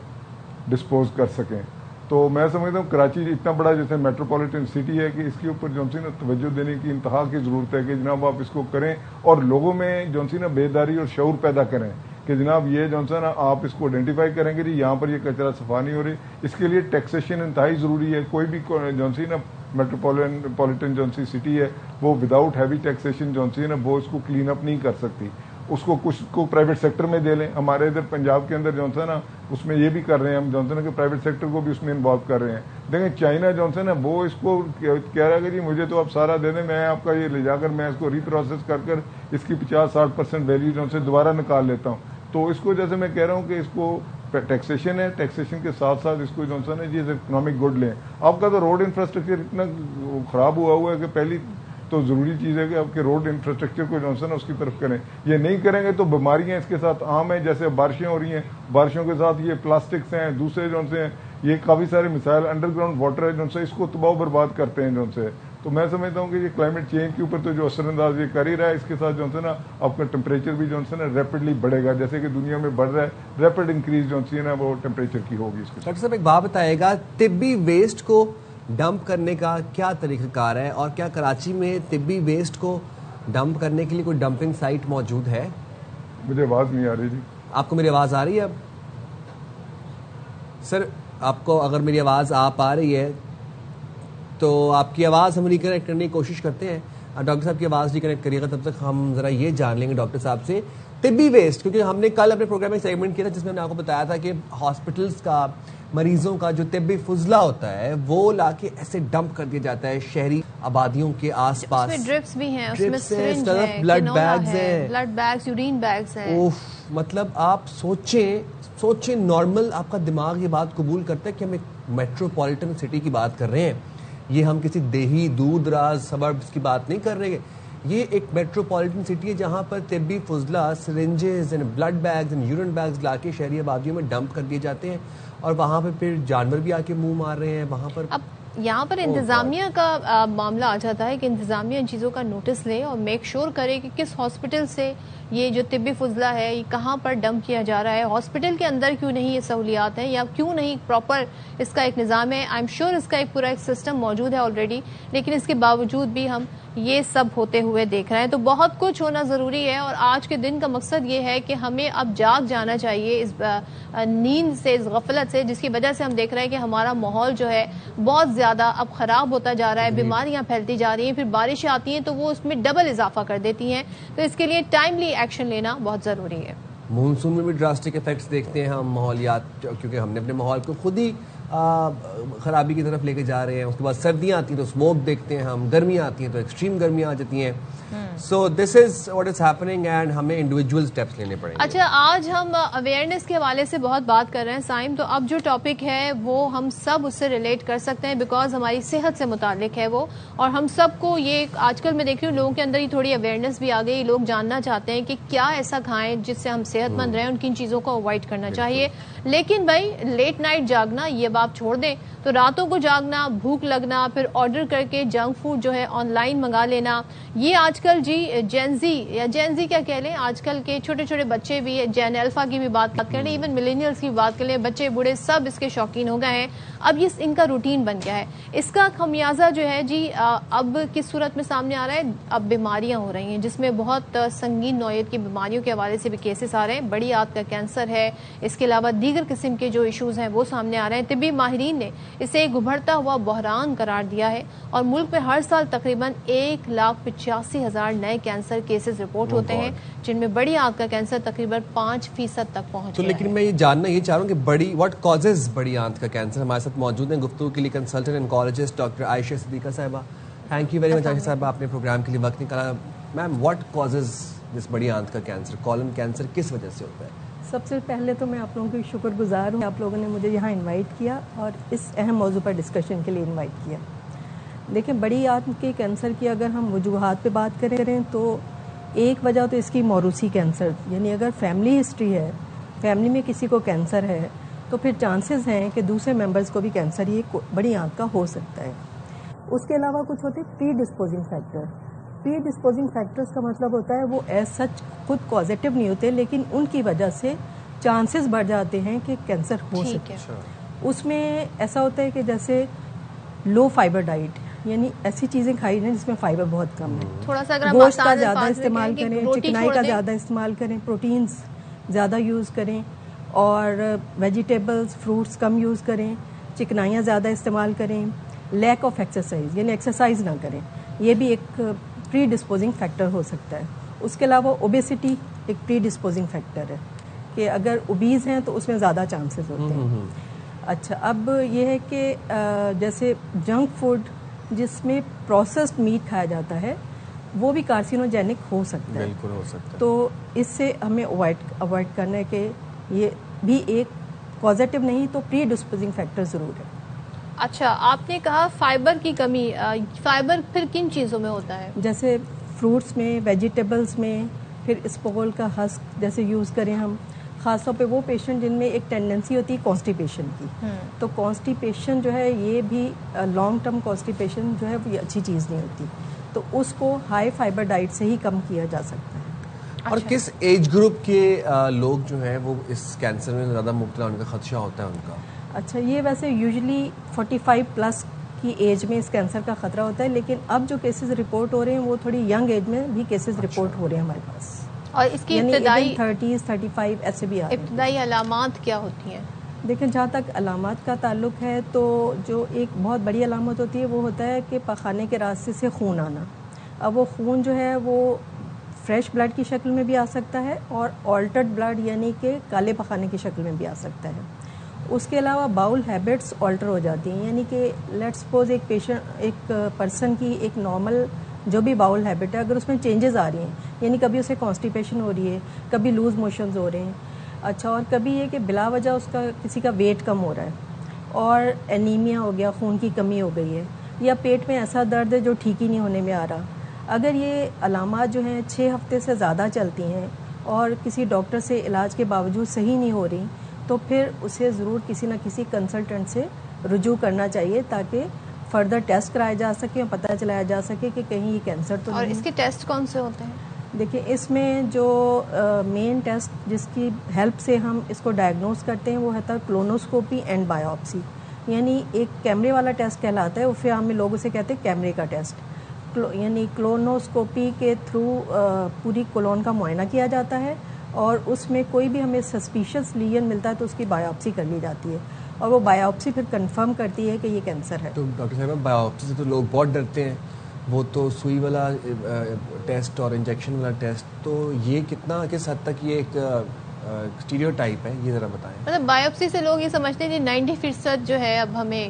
ڈسپوز کر سکیں. تو میں سمجھتا ہوں کراچی اتنا بڑا جیسے میٹروپولیٹن سٹی ہے کہ اس کے اوپر جو سی نا توجہ دینے کی انتہا کی ضرورت ہے کہ جناب آپ اس کو کریں اور لوگوں میں جو سی نا بیداری اور شعور پیدا کریں کہ جناب یہ جو سا نا آپ اس کو آئیڈینٹیفائی کریں گے جی یہاں پر یہ کچرا صفا نہیں ہو رہی. اس کے لیے ٹیکسیشن انتہائی ضروری ہے. کوئی بھی جو سی نا میٹروپولیٹن جو سی سٹی ہے وہ وداؤٹ ہیوی ٹیکسیشن جو سی نا وہ اس کو کلین اپ نہیں کر سکتی. اس کو کچھ کو پرائیویٹ سیکٹر میں دے لیں. ہمارے ادھر پنجاب کے اندر جو ہے نا اس میں یہ بھی کر رہے ہیں ہم جو ہے نا کہ پرائیویٹ سیکٹر کو بھی اس میں انوالو کر رہے ہیں. دیکھیں چائنا جو ہے نا وہ اس کو کہہ رہا ہے کہ جی مجھے تو آپ سارا دے دیں, میں آپ کا یہ لے جا کر میں اس کو ریپروسیس کر کر اس کی 50-60% ویلیو جو سے دوبارہ نکال لیتا ہوں. تو اس کو جیسے میں کہہ رہا ہوں کہ اس کو ٹیکسیشن ہے, ٹیکسیشن کے ساتھ ساتھ اس کو جو ہے نا یہ اکنامک گڈ لیں. آپ کا تو روڈ انفراسٹرکچر اتنا خراب ہوا ہے کہ تو ضروری چیز ہے کہ آپ کے روڈ انفراسٹرکچر کو جو ہے نا اس کی طرف کریں. یہ نہیں کریں گے تو بیماریاں اس کے ساتھ عام ہیں, جیسے بارشیں ہو رہی ہیں, بارشوں کے ساتھ یہ پلاسٹکس ہیں, دوسرے جو سے ہیں, یہ کافی سارے مسائل, انڈر گراؤنڈ واٹر ہے جو سے اس کو تباہ و برباد کرتے ہیں جو سے. تو میں سمجھتا ہوں کہ یہ کلائمیٹ چینج کے اوپر تو جو اثر انداز یہ کر ہی رہا ہے, اس کے ساتھ جو ہے نا آپ کا ٹمپریچر بھی جو ہے نا ریپڈلی بڑھے گا, جیسے کہ دنیا میں بڑھ رہا ہے, ریپڈ انکریز جو ہے نا وہ ٹمپریچر کی ہوگی. اس کے ڈاکٹر صاحب ایک بات بتائے گا, طبی ویسٹ کو ڈمپ کرنے کا کیا طریقہ کار ہے, اور کیا کراچی میں طبی ویسٹ کو ڈمپ کرنے کے لیے کوئی ڈمپنگ سائٹ موجود ہے؟ مجھے آواز نہیں آ رہی جی. آپ کو میری آواز آ رہی ہے اب؟ سر آپ کو اگر میری آواز آپ آ رہی ہے تو آپ کی آواز ہم ریکنیکٹ کرنے کی کوشش کرتے ہیں. ڈاکٹر صاحب کی آواز ریکنیکٹ کریے گا, تب تک ہم ذرا یہ جان لیں گے ڈاکٹر صاحب سے طبی ویسٹ, کیونکہ ہم نے کل اپنے پروگرام میں سیگمنٹ کیا تھا جس میں ہم نے آپ کو بتایا تھا کہ ہاسپٹلس کا مریضوں کا جو طبی فضلہ ہوتا ہے وہ لا کے ایسے ڈمپ کر دیا جاتا ہے شہری آبادیوں کے آس پاس. اس میں ڈرپس بھی ہیں, اس میں سرنج ہے, بلڈ بیگز ہیں, بلڈ بیگز, یورین بیگز ہیں. مطلب آپ سوچیں نارمل آپ کا دماغ یہ بات قبول کرتا ہے کہ ہم ایک میٹروپولیٹن سٹی کی بات کر رہے ہیں, یہ ہم کسی دیہی دور دراز سبربس کی بات نہیں کر رہے. یہ ایک میٹروپولیٹن سٹی ہے جہاں پر طبی فضلہ, syringes and blood bags and urine bags لا کے شہری آبادیوں میں ڈمپ کر دیے جاتے ہیں, اور وہاں پہ پھر جانور بھی آ کے منہ مار رہے ہیں وہاں پر. اب یہاں پر انتظامیہ کا معاملہ آ جاتا ہے کہ انتظامیہ ان چیزوں کا نوٹس لے اور میک شور کرے کہ کس ہاسپٹل سے یہ جو طبی فضلہ ہے یہ کہاں پر ڈمپ کیا جا رہا ہے, ہاسپٹل کے اندر کیوں نہیں یہ سہولیات ہیں, یا کیوں نہیں پراپر اس کا ایک نظام ہے. آئی ایم شیور اس کا ایک پورا ایک سسٹم موجود ہے آلریڈی, لیکن اس کے باوجود بھی ہم یہ سب ہوتے ہوئے دیکھ رہے ہیں. تو بہت کچھ ہونا ضروری ہے, اور آج کے دن کا مقصد یہ ہے کہ ہمیں اب جاگ جانا چاہیے اس نیند سے, اس غفلت سے, جس کی وجہ سے ہم دیکھ رہے ہیں کہ ہمارا ماحول جو ہے بہت زیادہ اب خراب ہوتا جا رہا ہے, بیماریاں پھیلتی جا رہی ہیں, پھر بارشیں آتی ہیں تو وہ اس میں ڈبل اضافہ کر دیتی ہیں. تو اس کے لیے ٹائملی ایکشن لینا بہت ضروری ہے. مونسون میں بھی ڈراسٹک افیکٹس دیکھتے ہیں ہم ماحولیات, کیونکہ ہم نے اپنے ماحول کو خود ہی خرابی کی طرف لے کے جا رہے ہیں. اس کے بعد سردیاں آتی ہیں تو اسموک دیکھتے ہیں ہم, گرمیاں آتی ہیں تو ایکسٹریم گرمیاں آ جاتی ہیں. So this is what is happening, and ہمیں انڈیویجول اسٹیپس لینے پڑیں گے. اچھا, آج ہم اویئرنیس کے حوالے سے بہت بات کر رہے ہیں سائم, تو اب جو ٹاپک ہے وہ ہم سب اس سے ریلیٹ کر سکتے ہیں بیکاز ہماری صحت سے متعلق ہے وہ, اور ہم سب کو یہ آج کل میں دیکھ رہی ہوں لوگوں کے اندر ہی تھوڑی اویئرنیس بھی آ گئی. لوگ جاننا چاہتے ہیں کہ کیا ایسا کھائیں جس سے ہم صحت مند رہیں, ان کن چیزوں کو اوائڈ کرنا چاہیے. لیکن بھائی لیٹ نائٹ جاگنا یہ بات چھوڑ دیں, تو راتوں کو جاگنا, بھوک لگنا, پھر آرڈر کر کے جنک فوڈ جو ہے آن لائن منگا لینا, یہ آج کل جینزی کیا کہہ لیں, آج کل کے چھوٹے چھوٹے بچے بھی, جین الفا کی بھی بات کر لیں, ایون ملینیلز کی بات کر لیں, بچے بوڑھے سب اس کے شوقین ہو گئے ہیں. اب یہ ان کا روٹین بن گیا ہے. اس کا خمیازہ جو ہے جی اب کس صورت میں سامنے آ رہا ہے, اب بیماریاں ہو رہی ہیں جس میں بہت سنگین نوعیت کی بیماریوں کے حوالے سے بھی کیسز آ رہے ہیں. بڑی آنت کا کینسر ہے, اس کے علاوہ دیگر قسم کے جو ایشوز ہیں وہ سامنے آ رہے ہیں. طبی ماہرین نے اسے ایک ابھرتا ہوا بحران قرار دیا ہے, اور ملک میں ہر سال تقریباً 1,85,000 نئے کینسر کیسز رپورٹ ہوتے ہیں, جن میں بڑی آنت کا کینسر تقریباً 5% تک پہنچ گیا ہے. لیکن میں یہ جاننا یہ چاہ رہا ہوں کہ واٹ کازز بڑی آنت کا کینسر. ہمارے ساتھ موجود ہیں گفتگو کے لیے کنسلٹنٹ انکالوجسٹ ڈاکٹر عائشہ صدیقہ صاحبہ. تھینک یو ویری مچ عائشہ صاحبہ, آپ نے پروگرام کے لیے وقت نکالا. میم, واٹ کازز دس بڑی آنت کا کینسر, کولن کینسر کس وجہ سے ہوتا ہے؟ سب سے پہلے تو میں آپ لوگوں کی شکر گزار ہوں, آپ لوگوں نے مجھے یہاں انوائٹ کیا اور اس اہم موضوع پر ڈسکشن کے لیے انوائٹ کیا. دیکھیں, بڑی آنت کے کینسر کی اگر ہم وجوہات پہ بات کریں تو ایک وجہ تو اس کی موروثی کینسر, یعنی اگر فیملی ہسٹری ہے, فیملی میں کسی کو کینسر ہے تو پھر چانسز ہیں کہ دوسرے ممبرز کو بھی کینسر یہ بڑی آنت کا ہو سکتا ہے. اس کے علاوہ کچھ ہوتے ہیں پری ڈسپوزنگ فیکٹر. پری ڈسپوزنگ فیکٹرز کا مطلب ہوتا ہے وہ ایز سچ خود کازیٹیو نہیں ہوتے, لیکن ان کی وجہ سے چانسز بڑھ جاتے ہیں کہ کینسر ہو سکے. اس میں ایسا ہوتا ہے کہ جیسے لو فائبر ڈائٹ, یعنی ایسی چیزیں کھائی جائیں جس میں فائبر بہت کم ہے, تھوڑا سا اگر گوشت کا زیادہ استعمال کریں, چکنائی کا زیادہ استعمال کریں, پروٹینز زیادہ یوز کریں, اور ویجیٹیبلز فروٹس کم یوز کریں, چکنائیاں زیادہ استعمال کریں, لیک آف ایکسرسائز یعنی ایکسرسائز نہ کریں, یہ بھی ایک پری ڈسپوزنگ فیکٹر ہو سکتا ہے. اس کے علاوہ اوبیسٹی ایک پری ڈسپوزنگ فیکٹر ہے کہ اگر اوبیز ہیں تو اس میں زیادہ چانسز ہوتے ہیں. اچھا, اب یہ ہے کہ جیسے جنک فوڈ جس میں پروسیسڈ میٹ کھایا جاتا ہے وہ بھی کارسینوجینک ہو سکتا ہے. بالکل ہو سکتا ہے. تو اس سے ہمیں اوائڈ کرنا ہے کہ یہ بھی ایک پازیٹیو نہیں تو پری ڈسپوزنگ فیکٹر ضرور ہے. اچھا، آپ نے کہا فائبر کی کمی، فائبر پھر کن چیزوں میں ہوتا ہے؟ جیسے فروٹس میں، ویجیٹیبلس میں، پھر اسپول کا ہسک جیسے یوز کریں ہم، خاص طور پہ وہ پیشنٹ جن میں ایک ٹینڈنسی ہوتی ہے کانسٹیپیشن کی، تو کانسٹیپیشن جو ہے یہ بھی لانگ ٹرم کانسٹیپیشن جو ہے وہ اچھی چیز نہیں ہوتی، تو اس کو ہائی فائبر ڈائٹ سے ہی کم کیا جا سکتا ہے۔ اور کس ایج گروپ کے لوگ جو ہیں وہ اس کینسر میں زیادہ مبتلا ہونے کا خدشہ ہوتا ہے ان کا؟ اچھا، یہ ویسے یوزلی 45 پلس کی ایج میں اس کینسر کا خطرہ ہوتا ہے، لیکن اب جو کیسز رپورٹ ہو رہے ہیں وہ تھوڑی ینگ ایج میں بھی کیسز رپورٹ ہو رہے ہیں ہمارے پاس، اور اس کی ابتدائی 30s 35 ایسے بھی آ رہے ہیں۔ ابتدائی علامات کیا ہوتی ہیں؟ دیکھیں، جہاں تک علامات کا تعلق ہے تو جو ایک بہت بڑی علامت ہوتی ہے وہ ہوتا ہے کہ پاخانے کے راستے سے خون آنا۔ اب وہ خون جو ہے وہ فریش بلڈ کی شکل میں بھی آ سکتا ہے اور آلٹرڈ بلڈ یعنی کہ کالے پاخانے کی شکل میں بھی آ سکتا ہے۔ اس کے علاوہ باؤل ہیبٹس آلٹر ہو جاتی ہیں، یعنی کہ لیٹ سپوز ایک پرسن کی ایک نارمل جو بھی باؤل ہیبٹ ہے اگر اس میں چینجز آ رہی ہیں، یعنی کبھی اسے کانسٹیپیشن ہو رہی ہے، کبھی لوز موشنز ہو رہے ہیں، اچھا، اور کبھی یہ کہ بلا وجہ اس کا کسی کا ویٹ کم ہو رہا ہے اور اینیمیا ہو گیا، خون کی کمی ہو گئی ہے، یا پیٹ میں ایسا درد ہے جو ٹھیک ہی نہیں ہونے میں آ رہا، اگر یہ علامات جو ہیں 6 ہفتے سے زیادہ چلتی ہیں اور کسی ڈاکٹر سے علاج کے باوجود صحیح نہیں ہو رہی، تو پھر اسے ضرور کسی نہ کسی کنسلٹنٹ سے رجوع کرنا چاہیے تاکہ فردر ٹیسٹ کرائے جا سکے اور پتہ چلایا جا سکے کہ کہیں یہ کینسر تو نہیں ہے۔ اور اس کے ٹیسٹ کون سے ہوتے ہیں؟ دیکھیں، اس میں جو مین ٹیسٹ جس کی ہیلپ سے ہم اس کو ڈائگنوز کرتے ہیں وہ ہوتا ہے کلونوسکوپی اینڈ بایوپسی، یعنی ایک کیمرے والا ٹیسٹ کہلاتا ہے، پھر ہم لوگ اسے کہتے ہیں کیمرے کا ٹیسٹ، یعنی کلونوسکوپی کے تھرو پوری کولون کا معائنہ کیا جاتا ہے اور اس میں کوئی بھی ہمیں سسپیشس لیجن ملتا ہے تو اس کی بایوپسی کر لی جاتی ہے اور وہ بایوپسی پھر کنفرم کرتی ہے کہ یہ کینسر ہے۔ تو ڈاکٹر صاحب، بایوپسی سے تو لوگ بہت ڈرتے ہیں، وہ تو سوئی والا ٹیسٹ اور انجیکشن والا ٹیسٹ، تو یہ کتنا کس حد تک یہ ایک اسٹیریو ٹائپ ہے، یہ ذرا بتائیں۔ مطلب بایوپسی سے لوگ یہ سمجھتے ہیں کہ 90% جو ہے اب ہمیں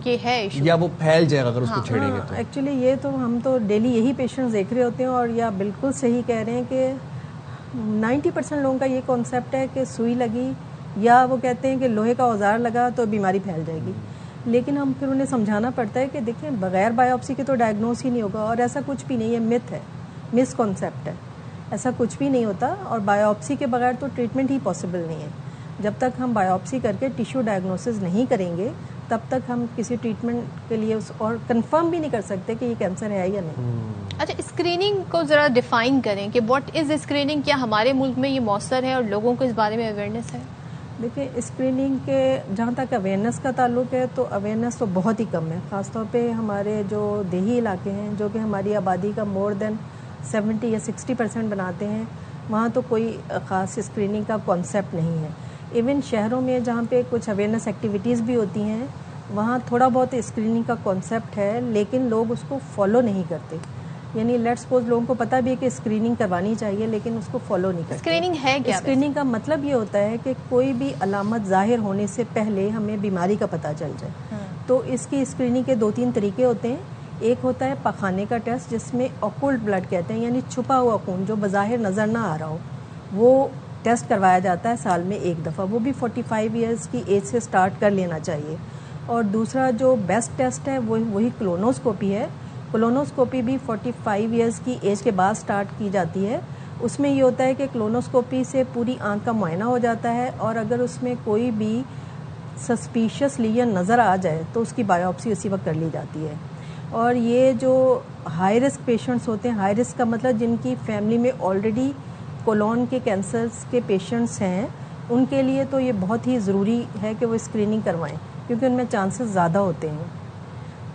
یہ ہے ایشو، یا وہ پھیل جائے گا اگر اس کو چھیڑیں گے تو؟ ایکچولی یہ تو ہم تو ڈیلی یہی پیشنٹس دیکھ رہے ہوتے ہیں اور یا بالکل صحیح کہہ رہے ہیں کہ 90% لوگوں کا یہ کانسیپٹ ہے کہ سوئی لگی یا وہ کہتے ہیں کہ لوہے کا اوزار لگا تو بیماری پھیل جائے گی، لیکن ہم پھر انہیں سمجھانا پڑتا ہے کہ دیکھیں بغیر بایوپسی کے تو ڈائگنوز ہی نہیں ہوگا، اور ایسا کچھ بھی نہیں ہے، مت ہے، مس کانسیپٹ ہے، ایسا کچھ بھی نہیں ہوتا، اور بایوپسی کے بغیر تو ٹریٹمنٹ ہی پاسبل نہیں ہے۔ جب تک ہم بایوپسی کر کے ٹیشو ڈائگنوسس نہیں کریں گے تب تک ہم کسی ٹریٹمنٹ کے لیے اور کنفرم بھی نہیں کر سکتے کہ یہ کینسر ہے یا نہیں۔ اچھا، اسکریننگ کو ذرا ڈیفائن کریں کہ واٹ از اسکریننگ، کیا ہمارے ملک میں یہ مؤثر ہے اور لوگوں کو اس بارے میں اویئرنیس ہے؟ دیکھیں، اسکریننگ کے جہاں تک اویئرنیس کا تعلق ہے تو اویئرنیس تو بہت ہی کم ہے، خاص طور پہ ہمارے جو دیہی علاقے ہیں جو کہ ہماری آبادی کا مور دین 70 یا 60% بناتے ہیں، وہاں تو کوئی خاص اسکریننگ کا کانسیپٹ نہیں ہے۔ ایون شہروں میں جہاں پہ کچھ اویئرنیس ایکٹیویٹیز بھی ہوتی ہیں وہاں تھوڑا بہت اسکریننگ کا کانسیپٹ ہے، لیکن لوگ اس کو فالو نہیں کرتے، یعنی لیٹ سپوز لوگوں کو پتہ بھی ہے کہ اسکریننگ کروانی چاہیے لیکن اس کو فالو نہیں کرتے۔ اسکریننگ ہے کیا؟ اسکریننگ کا مطلب یہ ہوتا ہے کہ کوئی بھی علامت ظاہر ہونے سے پہلے ہمیں بیماری کا پتہ چل جائے، تو اس کی اسکریننگ کے 2-3 طریقے ہوتے ہیں۔ ایک ہوتا ہے پاخانے کا ٹیسٹ جس میں اوکلٹ بلڈ کہتے ہیں، یعنی چھپا ہوا خون جو بظاہر نظر نہ آ رہا ہو، وہ ٹیسٹ کروایا جاتا ہے سال میں 1 دفعہ، وہ بھی 45 ایئرس کی ایج سے سٹارٹ کر لینا چاہیے۔ اور دوسرا جو بیسٹ ٹیسٹ ہے وہی کلونوسکوپی ہے۔ کلونوسکوپی بھی 45 ایئرس کی ایج کے بعد سٹارٹ کی جاتی ہے۔ اس میں یہ ہوتا ہے کہ کلونوسکوپی سے پوری آنکھ کا معائنہ ہو جاتا ہے اور اگر اس میں کوئی بھی سسپیشس لیجن نظر آ جائے تو اس کی بایوپسی اسی وقت کر لی جاتی ہے۔ اور یہ جو ہائی رسک پیشنٹس ہوتے ہیں، ہائی رسک کا مطلب جن کی فیملی میں آلریڈی کولون کے کینسرز کے پیشنٹس ہیں، ان کے لیے تو یہ بہت ہی ضروری ہے کہ وہ اسکریننگ کروائیں کیونکہ ان میں چانسز زیادہ ہوتے ہیں۔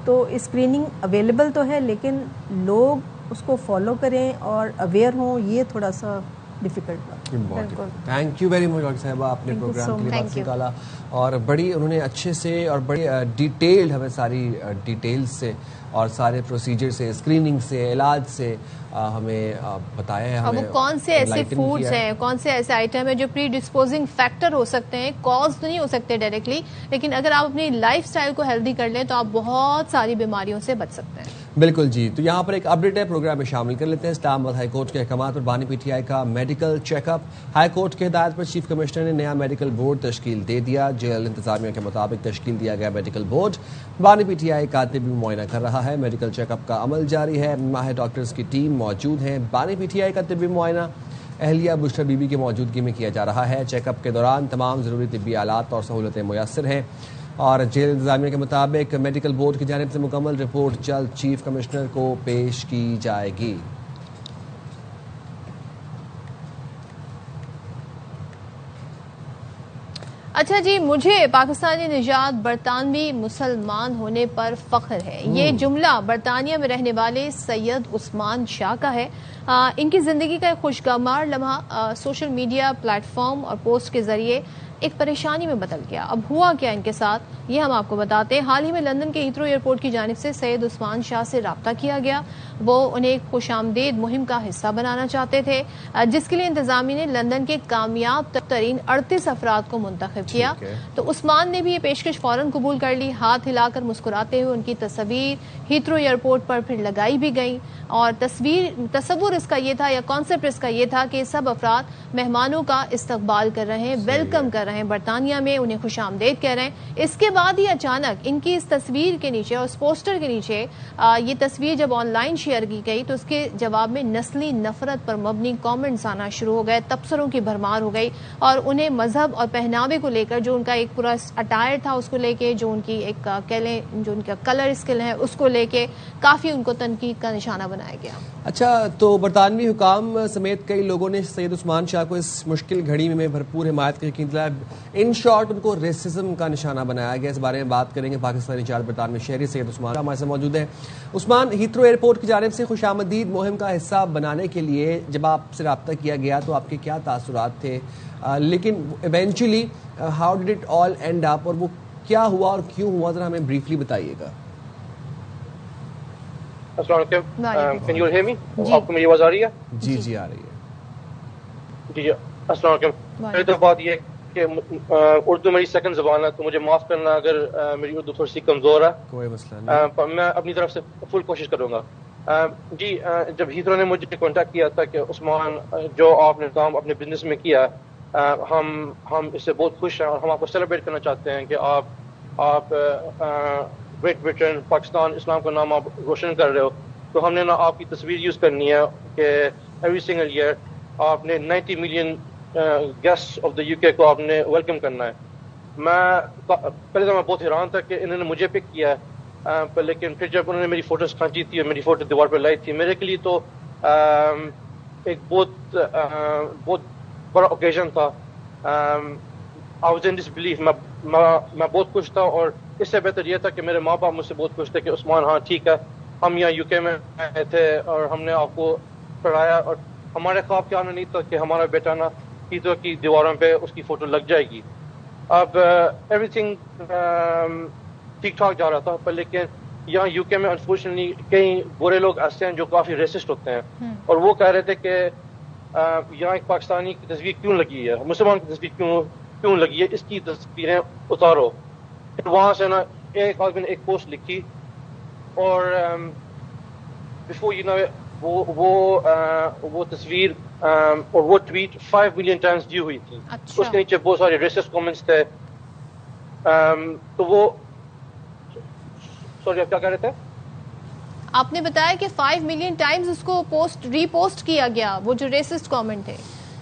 تو اسکریننگ اویلیبل تو ہے لیکن لوگ اس کو فالو کریں اور اویئر ہوں، یہ تھوڑا سا ڈیفیکلٹ بات۔ Thank you very much doctor صاحبہ، آپ نے پروگرام کے لیے وقت نکالا اور بڑی انہوں نے اچھے سے اور بڑی ڈیٹیلڈ ہمیں ساری ڈیٹیلز سے اور سارے پروسیجر سے، اسکریننگ سے، علاج سے ہمیں بتایا ہے۔ اور وہ کون سے ایسے فوڈز ہیں، کون سے ایسے آئٹم ہیں جو پری ڈسپوزنگ فیکٹر ہو سکتے ہیں، کاز تو نہیں ہو سکتے ڈائریکٹلی، لیکن اگر آپ اپنی لائف سٹائل کو ہیلدی کر لیں تو آپ بہت ساری بیماریوں سے بچ سکتے ہیں۔ بالکل جی، تو یہاں پر ایک اپڈیٹ ہے، پروگرام میں شامل کر لیتے ہیں۔ اسلام آباد ہائی کورٹ کے احکامات پر بانی پی ٹی آئی کا medical check up. High court کی ہدایت پر چیف کمشنر نے نیا میڈیکل بورڈ تشکیل دے دیا۔ جیل انتظامیہ کے مطابق تشکیل دیا گیا میڈیکل بورڈ بانی پی ٹی آئی کا طبی معائنہ کر رہا ہے۔ میڈیکل چیک اپ کا عمل جاری ہے، ماہر ڈاکٹرز کی ٹیم موجود ہیں۔ بانی پی ٹی آئی کا طبی معائنہ اہلیہ بشرا بی بی کی موجودگی میں کیا جا رہا ہے۔ چیک اپ کے دوران تمام ضروری طبی آلات اور سہولتیں میسر ہیں، اور جیل انتظامیہ کے مطابق میڈیکل بورڈ کی جانب سے مکمل رپورٹ جلد چیف کمشنر کو پیش کی جائے گی۔ اچھا جی، مجھے پاکستانی نژاد برطانوی مسلمان ہونے پر فخر ہے، یہ جملہ برطانیہ میں رہنے والے سید عثمان شاہ کا ہے۔ ان کی زندگی کا ایک خوشگوار لمحہ سوشل میڈیا پلیٹ فارم اور پوسٹ کے ذریعے ایک پریشانی میں بدل گیا۔ اب ہوا کیا ان کے ساتھ، یہ ہم آپ کو بتاتے ہیں۔ حال ہی میں لندن کے ہیتھرو ایئرپورٹ کی جانب سے سید عثمان شاہ سے رابطہ کیا گیا۔ وہ انہیں ایک خوش آمدید مہم کا حصہ بنانا چاہتے تھے، جس کے لیے انتظامیہ نے لندن کے کامیاب ترین 38 افراد کو منتخب کیا۔ تو عثمان نے بھی یہ پیشکش فوراً قبول کر لی۔ ہاتھ ہلا کر مسکراتے ہوئے ان کی تصویر ہیتھرو ایئرپورٹ پر پھر لگائی بھی گئی، اور تصور اس کا یہ تھا، یا کانسیپٹ اس کا یہ تھا کہ سب افراد مہمانوں کا استقبال کر رہے ہیں، ویلکم کر رہے ہیں برطانیہ میں، انہیں خوش آمدید کہہ رہے ہیں۔ اس کے بعد ہی اچانک ان کی اس تصویر کے نیچے اور اس پوسٹر کے نیچے یہ تصویر جب آن لائن شیئر کی گئی تو اس کے جواب میں نسلی نفرت پر مبنی کامنٹس آنا شروع ہو گئے، تبصروں کی بھرمار ہو گئی، اور انہیں مذہب اور پہناوے کو لے کر، جو ان کا ایک پورا اٹائر تھا اس کو لے کے، جو ان کی ایک کہہ لیں جو ان کا کلر اسکل ہے اس کو لے کے کافی ان کو تنقید کا نشانہ بنایا گیا۔ اچھا، تو برطانوی حکام سمیت کئی لوگوں نے سید عثمان شاہ کو اس مشکل گھڑی میں بھرپور حمایت کا یقین دلایا۔ ان شارٹ ان کو ریسزم کا نشانہ بنایا گیا۔ اس بارے میں بات کریں گے۔ پاکستانی چار برطانوی شہری سید عثمان شاہ ہمارے ساتھ موجود ہیں۔ عثمان، ہیتھرو ایئرپورٹ کی جانب سے خوش آمدید مہم کا حصہ بنانے کے لیے جب آپ سے رابطہ کیا گیا تو آپ کے کیا تاثرات تھے، لیکن eventually how did it all end up, اور وہ کیا ہوا اور کیوں ہوا، ذرا ہمیں بریفلی بتائیے گا۔ السلام علیکم، کین یو ہیئر می؟ آپ کو میری آواز آ رہی ہے؟ جی جی آ رہی ہے۔ جی السلام علیکم۔ پہلے تو بات یہ کہ اردو میری سیکنڈ زبان ہے، تو مجھے معاف کرنا اگر میری اردو تھوڑی سی کمزور ہے، کوئی مسئلہ نہیں، میں اپنی طرف سے فل کوشش کروں گا۔ جی، جب ہیتھرو نے مجھے کانٹیکٹ کیا تھا کہ عثمان جو آپ نے کام اپنے بزنس میں کیا، ہم اس سے بہت خوش ہیں اور ہم آپ کو سیلیبریٹ کرنا چاہتے ہیں کہ آپ گریٹ برٹن، پاکستان، اسلام کا نام آپ روشن کر رہے ہو، تو ہم نے نا آپ کی تصویر یوز کرنی ہے کہ ایوری سنگل ایئر آپ نے 90 million guest of the you کے کو آپ نے ویلکم کرنا ہے۔ پہلے تو میں بہت حیران تھا کہ انہوں نے مجھے پک کیا ہے، لیکن پھر جب انہوں نے میری فوٹوز کھینچی تھی اور میری فوٹو دیوار پہ لائی تھی، میرے کے لیے تو ایک بہت بڑا اوکیزن تھا۔ I was in dish belief, میں بہت خوش تھا، اور اس سے بہتر یہ تھا کہ میرے ماں باپ مجھ سے بہت خوش تھے کہ عثمان ہاں ٹھیک ہے، ہم یہاں یو کے میں آئے تھے اور ہم نے آپ کو پڑھایا، اور ہمارے خواب کیا نہیں تھا کہ ہمارا بیٹا نا ہیتھرو کی دیواروں پہ اس کی فوٹو لگ جائے گی۔ اب ایوری تھنگ ٹھیک ٹھاک جا رہا تھا، پر لیکن یہاں یو کے میں انفارچونیٹلی کئی برے لوگ ایسے ہیں جو کافی ریسسٹ ہوتے ہیں، اور وہ کہہ رہے تھے کہ یہاں ایک پاکستانی کی تصویر کیوں لگی ہے، مسلمان کی تصویر کیوں لگی ہے، اس کی تصویریں اتارو۔ وہاں سے نا ایک آدمی نے ایک پوسٹ لکھی، اور بفور یو نو وہ تصویر اور وہ ٹویٹ 5 ملین ٹائمز ویو ہوئی تھی۔ اس کے نیچے بہت سارے ریسسٹ کامنٹس تھے، تو وہ سوری آپ کیا کہہ رہے تھے؟ آپ نے بتایا کہ 5 ملین ٹائمز اس کو ری پوسٹ کیا گیا، وہ جو ریسسٹ کامنٹ تھے،